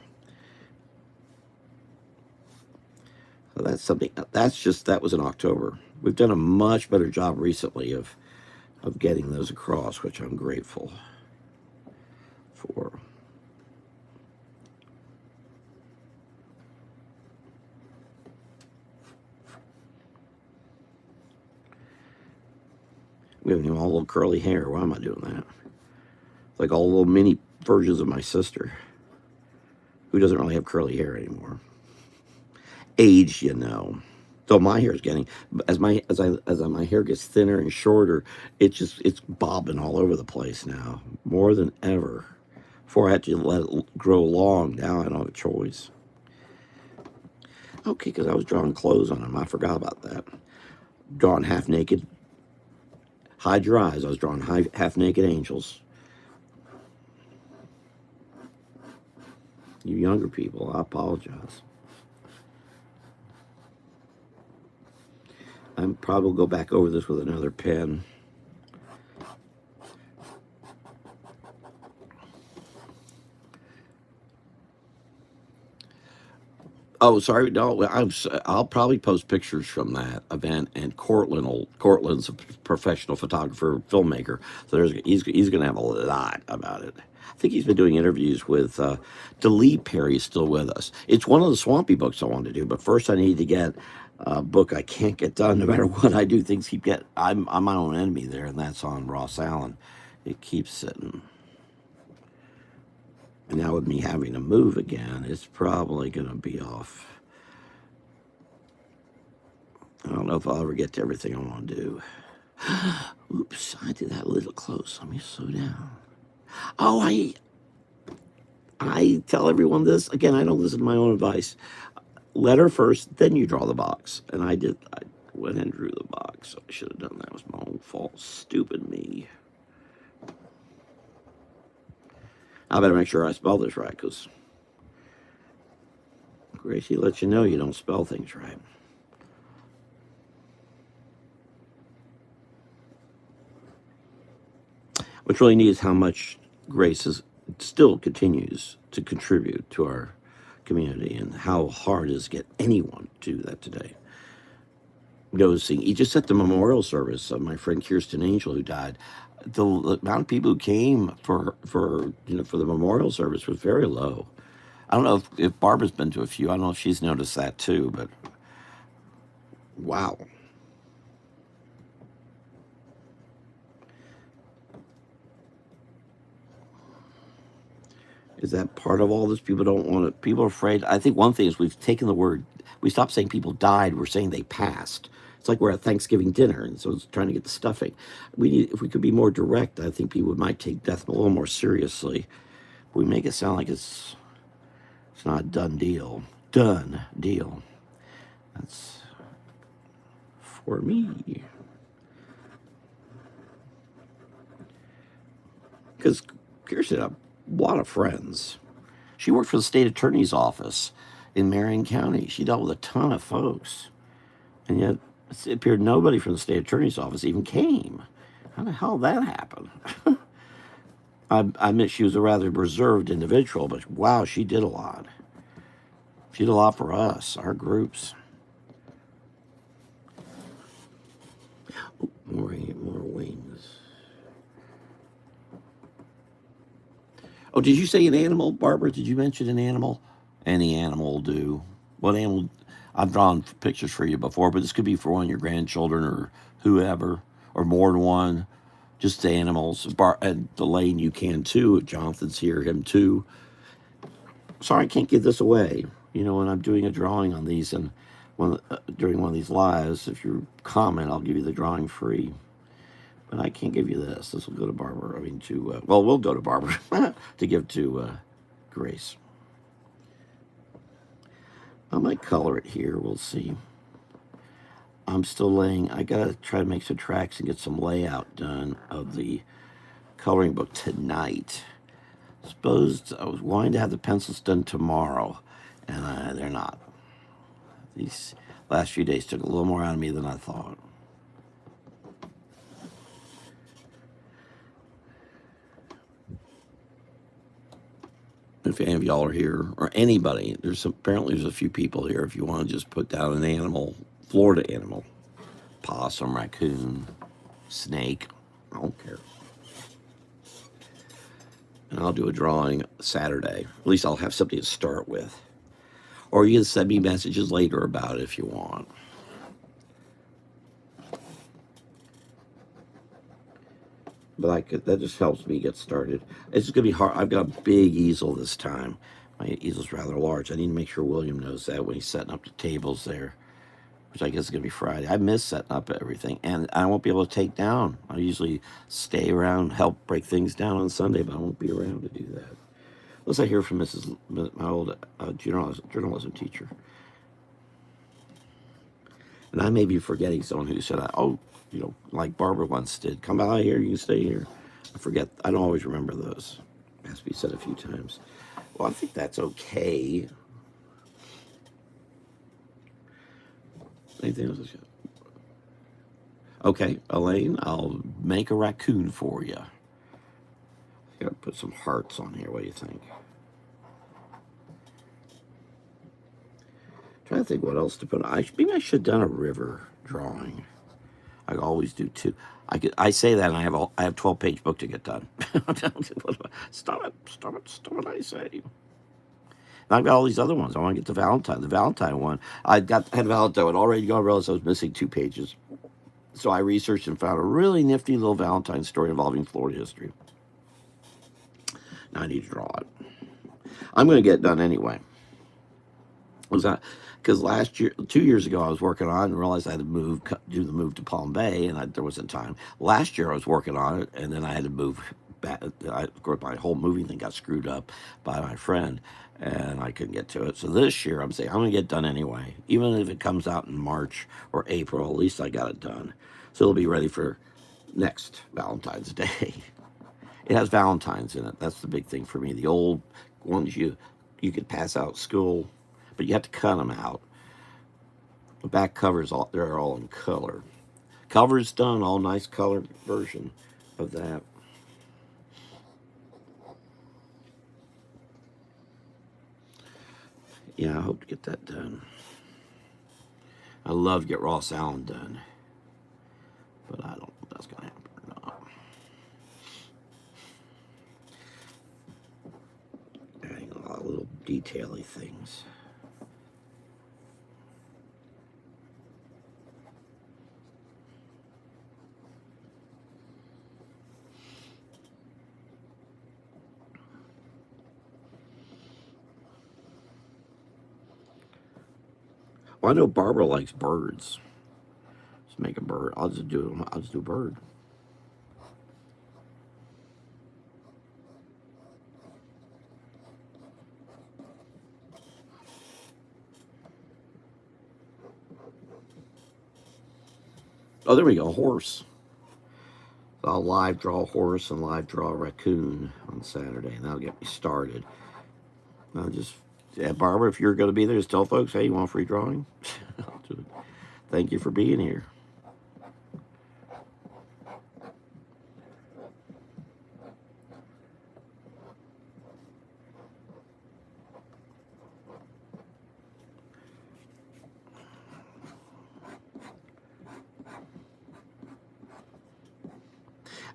So that's something. That was in October. We've done a much better job recently of getting those across, which I'm grateful for. We have all little curly hair. Why am I doing that? Like all little mini versions of my sister, who doesn't really have curly hair anymore. Age, Though my hair is getting, as my hair gets thinner and shorter, it's bobbing all over the place now, more than ever. Before I had to let it grow long, now I don't have a choice. Okay, because I was drawing clothes on him. I forgot about that. Drawing half naked. Hide your eyes. I was drawing half naked angels. You younger people, I apologize. I'm probably go back over this with another pen. Oh, sorry. No, I'll probably post pictures from that event, and Cortland's a professional photographer, filmmaker, so he's going to have a lot about it. I think he's been doing interviews with DeLee Perry's still with us. It's one of the Swampy books I want to do, but first I need to get a book I can't get done no matter what I do. Things keep getting. I'm my own enemy there, and that's on Ross Allen. It keeps sitting. And now with me having to move again, it's probably going to be off. I don't know if I'll ever get to everything I want to do. Oops, I did that a little close. Let me slow down. Oh, I tell everyone this. Again, I don't listen to my own advice. Letter first, then you draw the box. And I did. I went and drew the box. So I should have done that. It was my own fault. Stupid me. I better make sure I spell this right, because Gracie lets you know you don't spell things right. What's really neat is how much Grace still continues to contribute to our community, and how hard it is to get anyone to do that today. Noticing, he just at the memorial service of my friend Kirsten Angel, who died, the amount of people who came for the memorial service was very low. I don't know if Barbara's been to a few. I don't know if she's noticed that too, but wow. Is that part of all this? People don't want to, people are afraid. I think one thing is we've taken the word, we stopped saying people died, we're saying they passed. It's like we're at Thanksgiving dinner, and so it's trying to get the stuffing. We need, if we could be more direct, I think people might take death a little more seriously. We make it sound like it's not a done deal. Done deal. That's for me. Because Kirsten had a lot of friends. She worked for the state attorney's office in Marion County. She dealt with a ton of folks. And yet, it appeared nobody from the state attorney's office even came. How the hell did that happen? I admit she was a rather reserved individual, but wow, she did a lot. She did a lot for us, our groups. More wings. Oh, did you say an animal, Barbara? Did you mention an animal? Any animal will do. What animal? I've drawn pictures for you before, but this could be for one of your grandchildren or whoever, or more than one. Just the animals. And Elaine, you can too. Jonathan's here, him too. Sorry, I can't give this away. You know, when I'm doing a drawing on these, and during one of these lives, if you comment, I'll give you the drawing free. But I can't give you this. This will go to Barbara. I mean, well, we'll go to Barbara to give to Grace. I might color it here. We'll see. I'm still laying. I gotta try to make some tracks and get some layout done of the coloring book tonight. Supposed I was wanting to have the pencils done tomorrow, and they're not. These last few days took a little more out of me than I thought. If any of y'all are here, or anybody, apparently there's a few people here. If you want to just put down an animal, Florida animal, possum, raccoon, snake, I don't care. And I'll do a drawing Saturday. At least I'll have something to start with. Or you can send me messages later about it if you want. But that just helps me get started. It's just gonna be hard. I've got a big easel this time. My easel's rather large. I need to make sure William knows that when he's setting up the tables there, which I guess is gonna be Friday. I miss setting up everything, and I won't be able to take down. I usually stay around, help break things down on Sunday, but I won't be around to do that. Unless I hear from my old journalism teacher. And I may be forgetting someone who said, oh, you know, like Barbara once did, come out here, you can stay here. I forget, I don't always remember those. It has to be said a few times. Well, I think that's okay. Anything else? Okay, Elaine, I'll make a raccoon for you. I gotta put some hearts on here. What do you think? Trying to think what else to put. Maybe I should have done a river drawing. I always do too. I say that, and I have a 12-page book to get done. Stop it! I say. And I've got all these other ones. I want to get to Valentine. The Valentine one, had Valentine already gone. I realized I was missing 2 pages, so I researched and found a really nifty little Valentine story involving Florida history. Now I need to draw it. I'm going to get it done anyway. Was that because last year, 2 years ago, I was working on it and realized I had to do the move to Palm Bay, and there wasn't time. Last year, I was working on it, and then I had to move back. Of course, my whole moving thing got screwed up by my friend, and I couldn't get to it. So this year, I'm saying I'm going to get it done anyway. Even if it comes out in March or April, at least I got it done. So it'll be ready for next Valentine's Day. It has Valentines in it. That's the big thing for me. The old ones you could pass out school, but you have to cut them out. The back covers, they're all in color. Cover's done, all nice colored version of that. Yeah, I hope to get that done. I love to get Ross Allen done, but I don't know if that's going to happen or not. Adding a lot of little detail-y things. Well, I know Barbara likes birds. Let's make a bird. I'll just do a bird. Oh, there we go. A horse. So I'll live draw a horse and live draw a raccoon on Saturday, and that'll get me started. I'll just, yeah, Barbara, if you're going to be there, just tell folks, hey, you want a free drawing? I'll do it. Thank you for being here.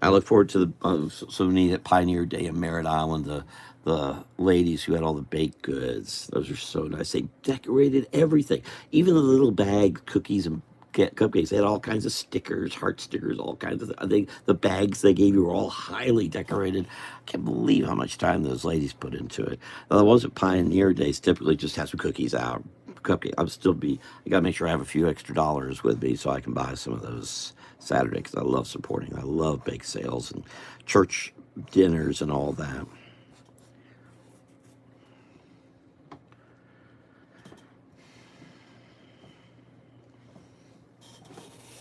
I look forward to the so neat at Pioneer Day in Merritt Island. The ladies who had all the baked goods, those are so nice. They decorated everything, even the little bag cookies and cupcakes. They had all kinds of stickers, heart stickers, all kinds of. I think the bags they gave you were all highly decorated. I can't believe how much time those ladies put into it. The ones at Pioneer Days typically just have some cookies out. Cupcake. I gotta make sure I have a few extra dollars with me so I can buy some of those Saturday because I love supporting. I love bake sales and church dinners and all that.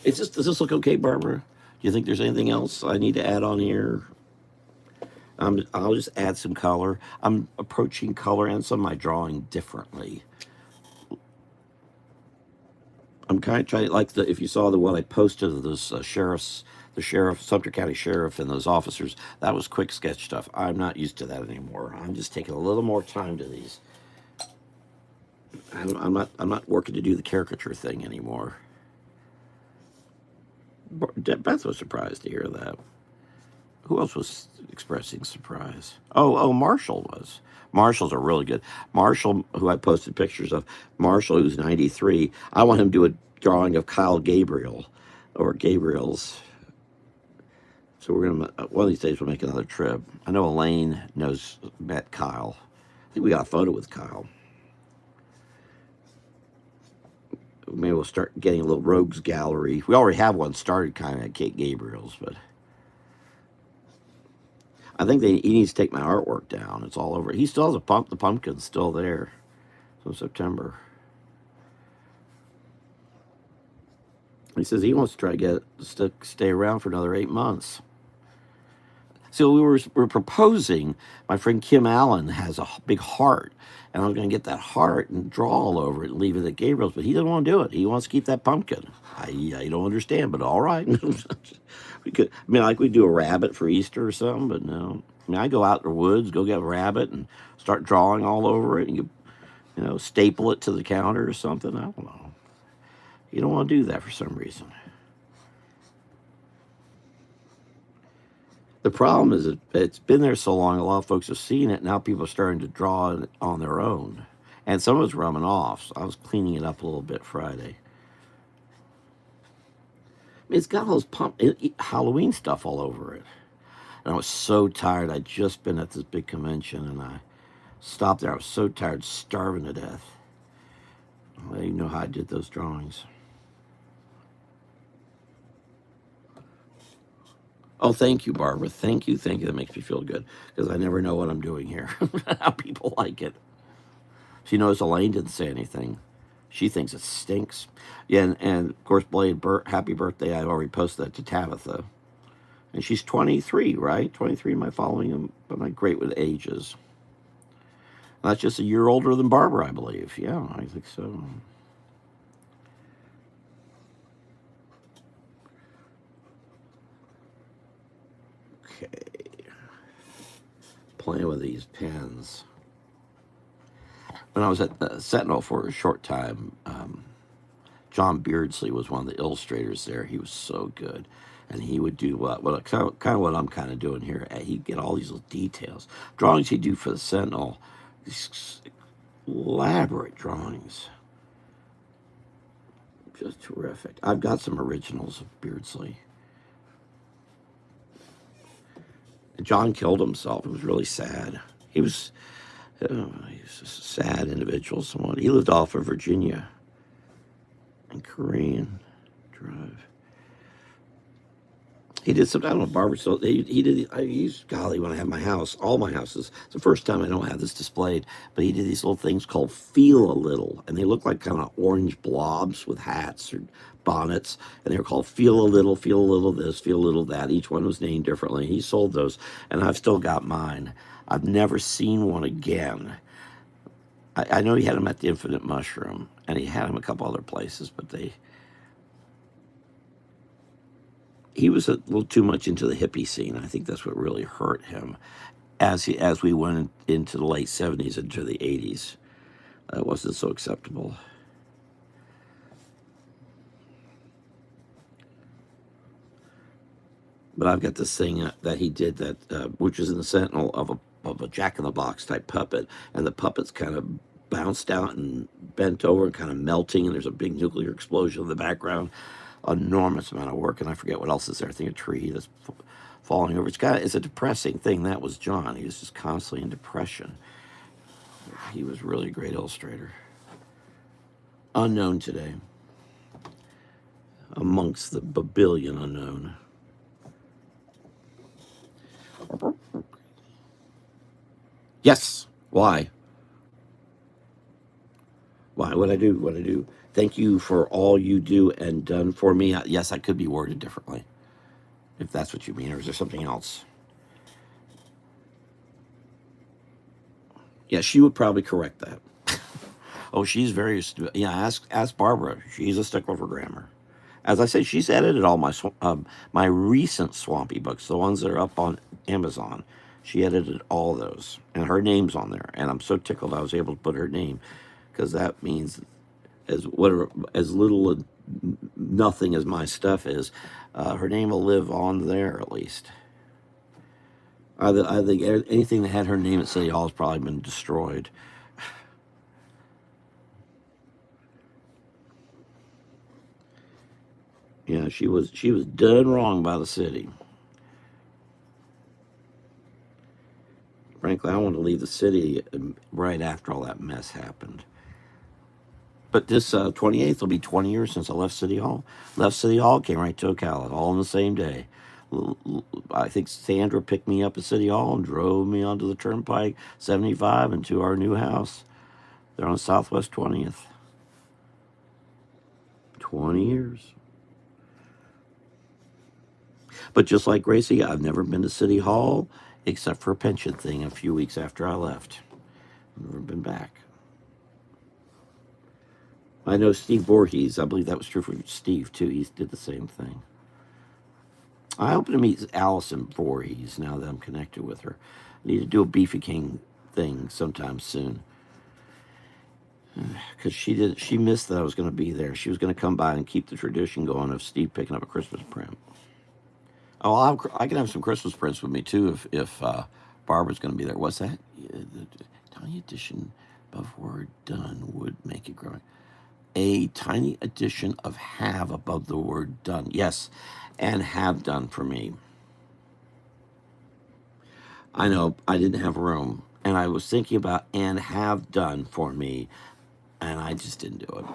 Does this look okay, Barbara? Do you think there's anything else I need to add on here? I'll just add some color. I'm approaching color and some of my drawing differently. I'm kind of trying, like if you saw the what I posted of those Sumter County Sheriff, and those officers, that was quick sketch stuff. I'm not used to that anymore. I'm just taking a little more time to these. I'm not working to do the caricature thing anymore. Beth was surprised to hear that. Who else was expressing surprise? Oh, Marshall was. Marshall's a really good. Marshall, who I posted pictures of, Marshall, who's 93, I want him to do a drawing of Kyle Gabriel, or Gabriel's. So we're going to, one of these days we'll make another trip. I know Elaine met Kyle. I think we got a photo with Kyle. Maybe we'll start getting a little rogues gallery. We already have one started kind of at Kate Gabriel's, but I think he needs to take my artwork down. It's all over. He still has the pumpkin's still there. So September. He says he wants to try to stay around for another 8 months. So we're proposing. My friend Kim Allen has a big heart, and I'm going to get that heart and draw all over it and leave it at Gabriel's. But he doesn't want to do it. He wants to keep that pumpkin. I don't understand, but all right. We could. I mean, like we do a rabbit for Easter or something, but no. I mean, I go out in the woods, go get a rabbit, and start drawing all over it, and staple it to the counter or something. I don't know. You don't want to do that for some reason. The problem is it's been there so long, a lot of folks have seen it. Now people are starting to draw it on their own. And some of it's rubbing off. So I was cleaning it up a little bit Friday. I mean, it's got all this Halloween stuff all over it. And I was so tired. I'd just been at this big convention, and I stopped there. I was so tired, starving to death. I didn't know how I did those drawings. Oh, thank you, Barbara. Thank you. That makes me feel good because I never know what I'm doing here. How people like it. She knows Elaine didn't say anything. She thinks it stinks. Yeah, and of course, Blade, happy birthday. I already posted that to Tabitha. And she's 23, right? 23, am I following him? Am I great with ages? That's just a year older than Barbara, I believe. Yeah, I think so. Okay. Playing with these pens. When I was at the Sentinel for a short time, John Beardsley was one of the illustrators there. He was so good. And he would do kind of what I'm kind of doing here. He'd get all these little details. Drawings he'd do for the Sentinel. These elaborate drawings. Just terrific. I've got some originals of Beardsley. John killed himself. It was really sad. He was a sad individual. He lived off of Virginia. and Korean Drive. He did some, I don't know, barber. So he did, I used, golly, when I have my house, all my houses, it's the first time I don't have this displayed, but he did these little things called Feel a Little, and they look like kind of orange blobs with hats or bonnets, and they were called Feel a Little this, Feel a Little that. Each one was named differently. He sold those, and I've still got mine. I've never seen one again. I know he had them at the Infinite Mushroom, and he had them a couple other places, but he was a little too much into the hippie scene. I think that's what really hurt him as we went into the late 70s into the 80s. It wasn't so acceptable. But I've got this thing that he did that which is in the Sentinel of a Jack in the Box type puppet, and the puppet's kind of bounced out and bent over and kind of melting, and there's a big nuclear explosion in the background. Enormous amount of work, and I forget what else is there. I think a tree that's falling over. It's a depressing thing. That was John. He was just constantly in depression. He was really a great illustrator. Unknown today, amongst the babillion unknown. Yes. Why? Why? What I do? What I do? Thank you for all you do and done for me. Yes, I could be worded differently, if that's what you mean, or is there something else? Yeah, she would probably correct that. Oh, she's very yeah. Ask Barbara. She's a stickler for grammar. As I say, she's edited all my recent Swampy books, the ones that are up on Amazon. She edited all those, and her name's on there. And I'm so tickled I was able to put her name, because that means as little and nothing as my stuff is, her name will live on there at least. I think anything that had her name at City Hall has probably been destroyed. Yeah, she was done wrong by the city. Frankly, I wanted to leave the city right after all that mess happened. But this 28th will be 20 years since I left City Hall. Left City Hall, came right to Ocala, all on the same day. I think Sandra picked me up at City Hall and drove me onto the Turnpike 75 and to our new house. They're on Southwest 20th. 20 years. But just like Gracie, I've never been to City Hall except for a pension thing a few weeks after I left. Never been back. I know Steve Voorhees. I believe that was true for Steve, too. He did the same thing. I hope to meet Allison Voorhees now that I'm connected with her. I need to do a Beefy King thing sometime soon. Because she missed that I was going to be there. She was going to come by and keep the tradition going of Steve picking up a Christmas print. Oh, I can have some Christmas prints with me, too, if Barbara's going to be there. What's that? The tiny addition above word done would make it growing. A tiny addition of have above the word done. Yes, and have done for me. I know I didn't have room, and I was thinking about and have done for me, and I just didn't do it.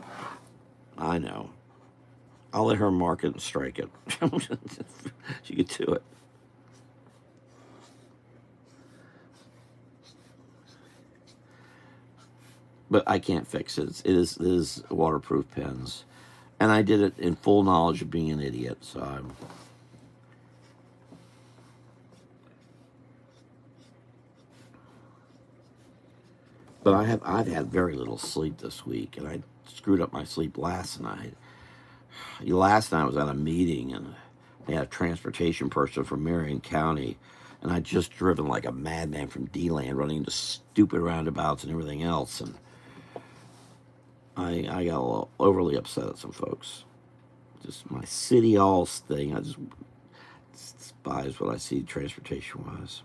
I know. I'll let her mark it and strike it. She could do it. But I can't fix it. It is waterproof pens. And I did it in full knowledge of being an idiot, so I'm... But I've had very little sleep this week, and I screwed up my sleep last night. Last night I was at a meeting, and they had a transportation person from Marion County, and I'd just driven like a madman from D-Land, running into stupid roundabouts and everything else, and I got a little overly upset at some folks. Just my City Hall thing, I just despise what I see transportation-wise.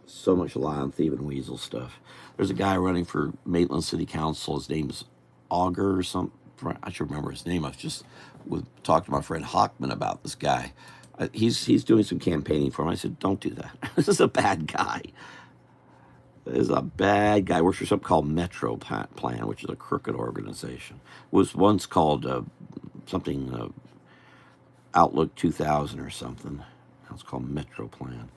So much lion, thief, and weasel stuff. There's a guy running for Maitland City Council. His name's Auger or something. I should remember his name. I just talked to my friend Hockman about this guy. He's doing some campaigning for him. I said, don't do that. This is a bad guy. is a bad guy. Works for something called Metro Plan, which is a crooked organization. Was once called something Outlook 2000 or something. Now it's called Metro Plan.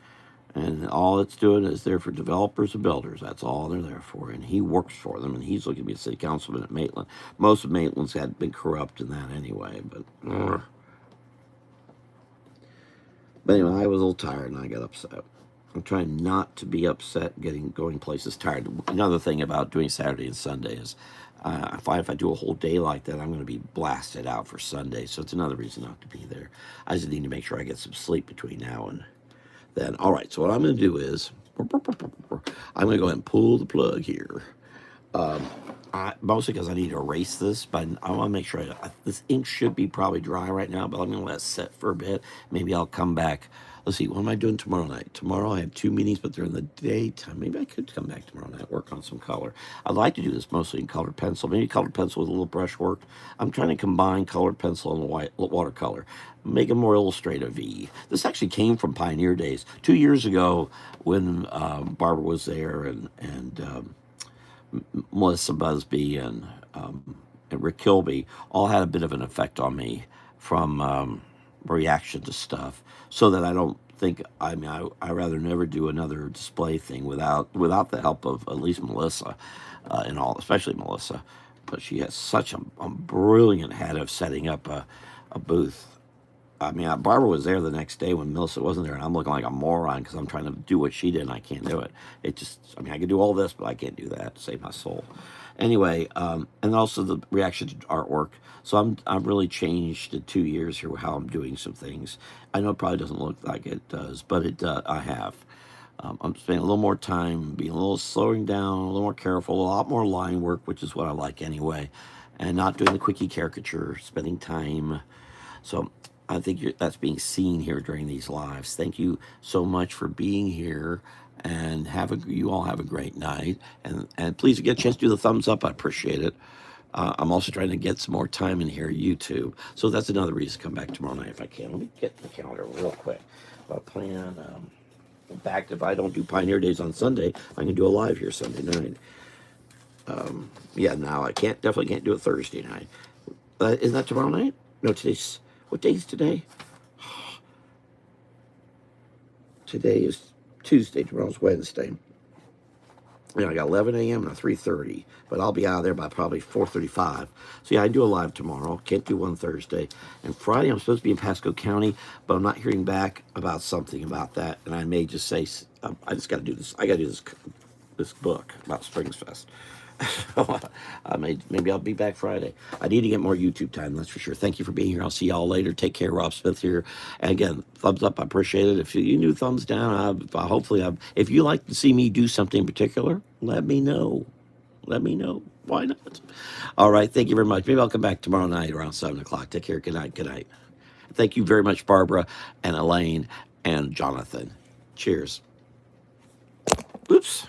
And all it's doing is there for developers and builders. That's all they're there for. And he works for them, and he's looking to be a city councilman at Maitland. Most of Maitland's had been corrupt in that anyway. But anyway, I was a little tired, and I got upset. I'm trying not to be upset going places tired. Another thing about doing Saturday and Sunday is if I do a whole day like that, I'm going to be blasted out for Sunday. So it's another reason not to be there. I just need to make sure I get some sleep between now and then. All right, so what I'm going to do is I'm going to go ahead and pull the plug here. Mostly because I need to erase this, but I want to make sure this ink should be probably dry right now, but I'm going to let it set for a bit. Maybe I'll come back. Let's see, what am I doing tomorrow night? Tomorrow I have 2 meetings, but they're in the daytime. Maybe I could come back tomorrow night, work on some color. I'd like to do this mostly in colored pencil, maybe colored pencil with a little brush work. I'm trying to combine colored pencil and white watercolor, make it more illustrative-y. This actually came from Pioneer Days. 2 years ago when Barbara was there and Melissa Busby and Rick Kilby all had a bit of an effect on me from reaction to stuff, so that I don't think I rather never do another display thing without the help of at least Melissa, and all, especially Melissa. But she has such a brilliant head of setting up a booth. I mean, Barbara was there the next day when Melissa wasn't there, and I'm looking like a moron because I'm trying to do what she did, and I can't do it. I mean, I can do all this, but I can't do that to save my soul. Anyway, and also the reaction to artwork. So I've really changed in 2 years here how I'm doing some things. I know it probably doesn't look like it does, but I have. I'm spending a little more time, being a little slowing down, a little more careful, a lot more line work, which is what I like anyway, and not doing the quickie caricature, spending time. So I think that's being seen here during these lives. Thank you so much for being here, and you all have a great night. And please get a chance to do the thumbs up. I appreciate it. I'm also trying to get some more time in here, YouTube. So that's another reason to come back tomorrow night if I can. Let me get the calendar real quick. I'll plan. In fact, if I don't do Pioneer Days on Sunday, I can do a live here Sunday night. Yeah, now I definitely can't do it Thursday night. Isn't that tomorrow night? No, what day is today? Today is Tuesday. Tomorrow's Wednesday. I got 11 a.m. and a 3:30, but I'll be out of there by probably 4:35. So yeah, I do a live tomorrow. Can't do one Thursday. And Friday, I'm supposed to be in Pasco County, but I'm not hearing back about something about that. And I may just say, I just got to do this. I got to do this book about Springs Fest. Maybe I'll be back Friday. I need to get more YouTube time, that's for sure. Thank you for being here. I'll see y'all later. Take care. Rob Smith here. And again, thumbs up. I appreciate it. If you do thumbs down, if you like to see me do something in particular, let me know. Let me know. Why not? All right. Thank you very much. Maybe I'll come back tomorrow night around 7 o'clock. Take care. Good night. Good night. Thank you very much, Barbara and Elaine and Jonathan. Cheers. Oops.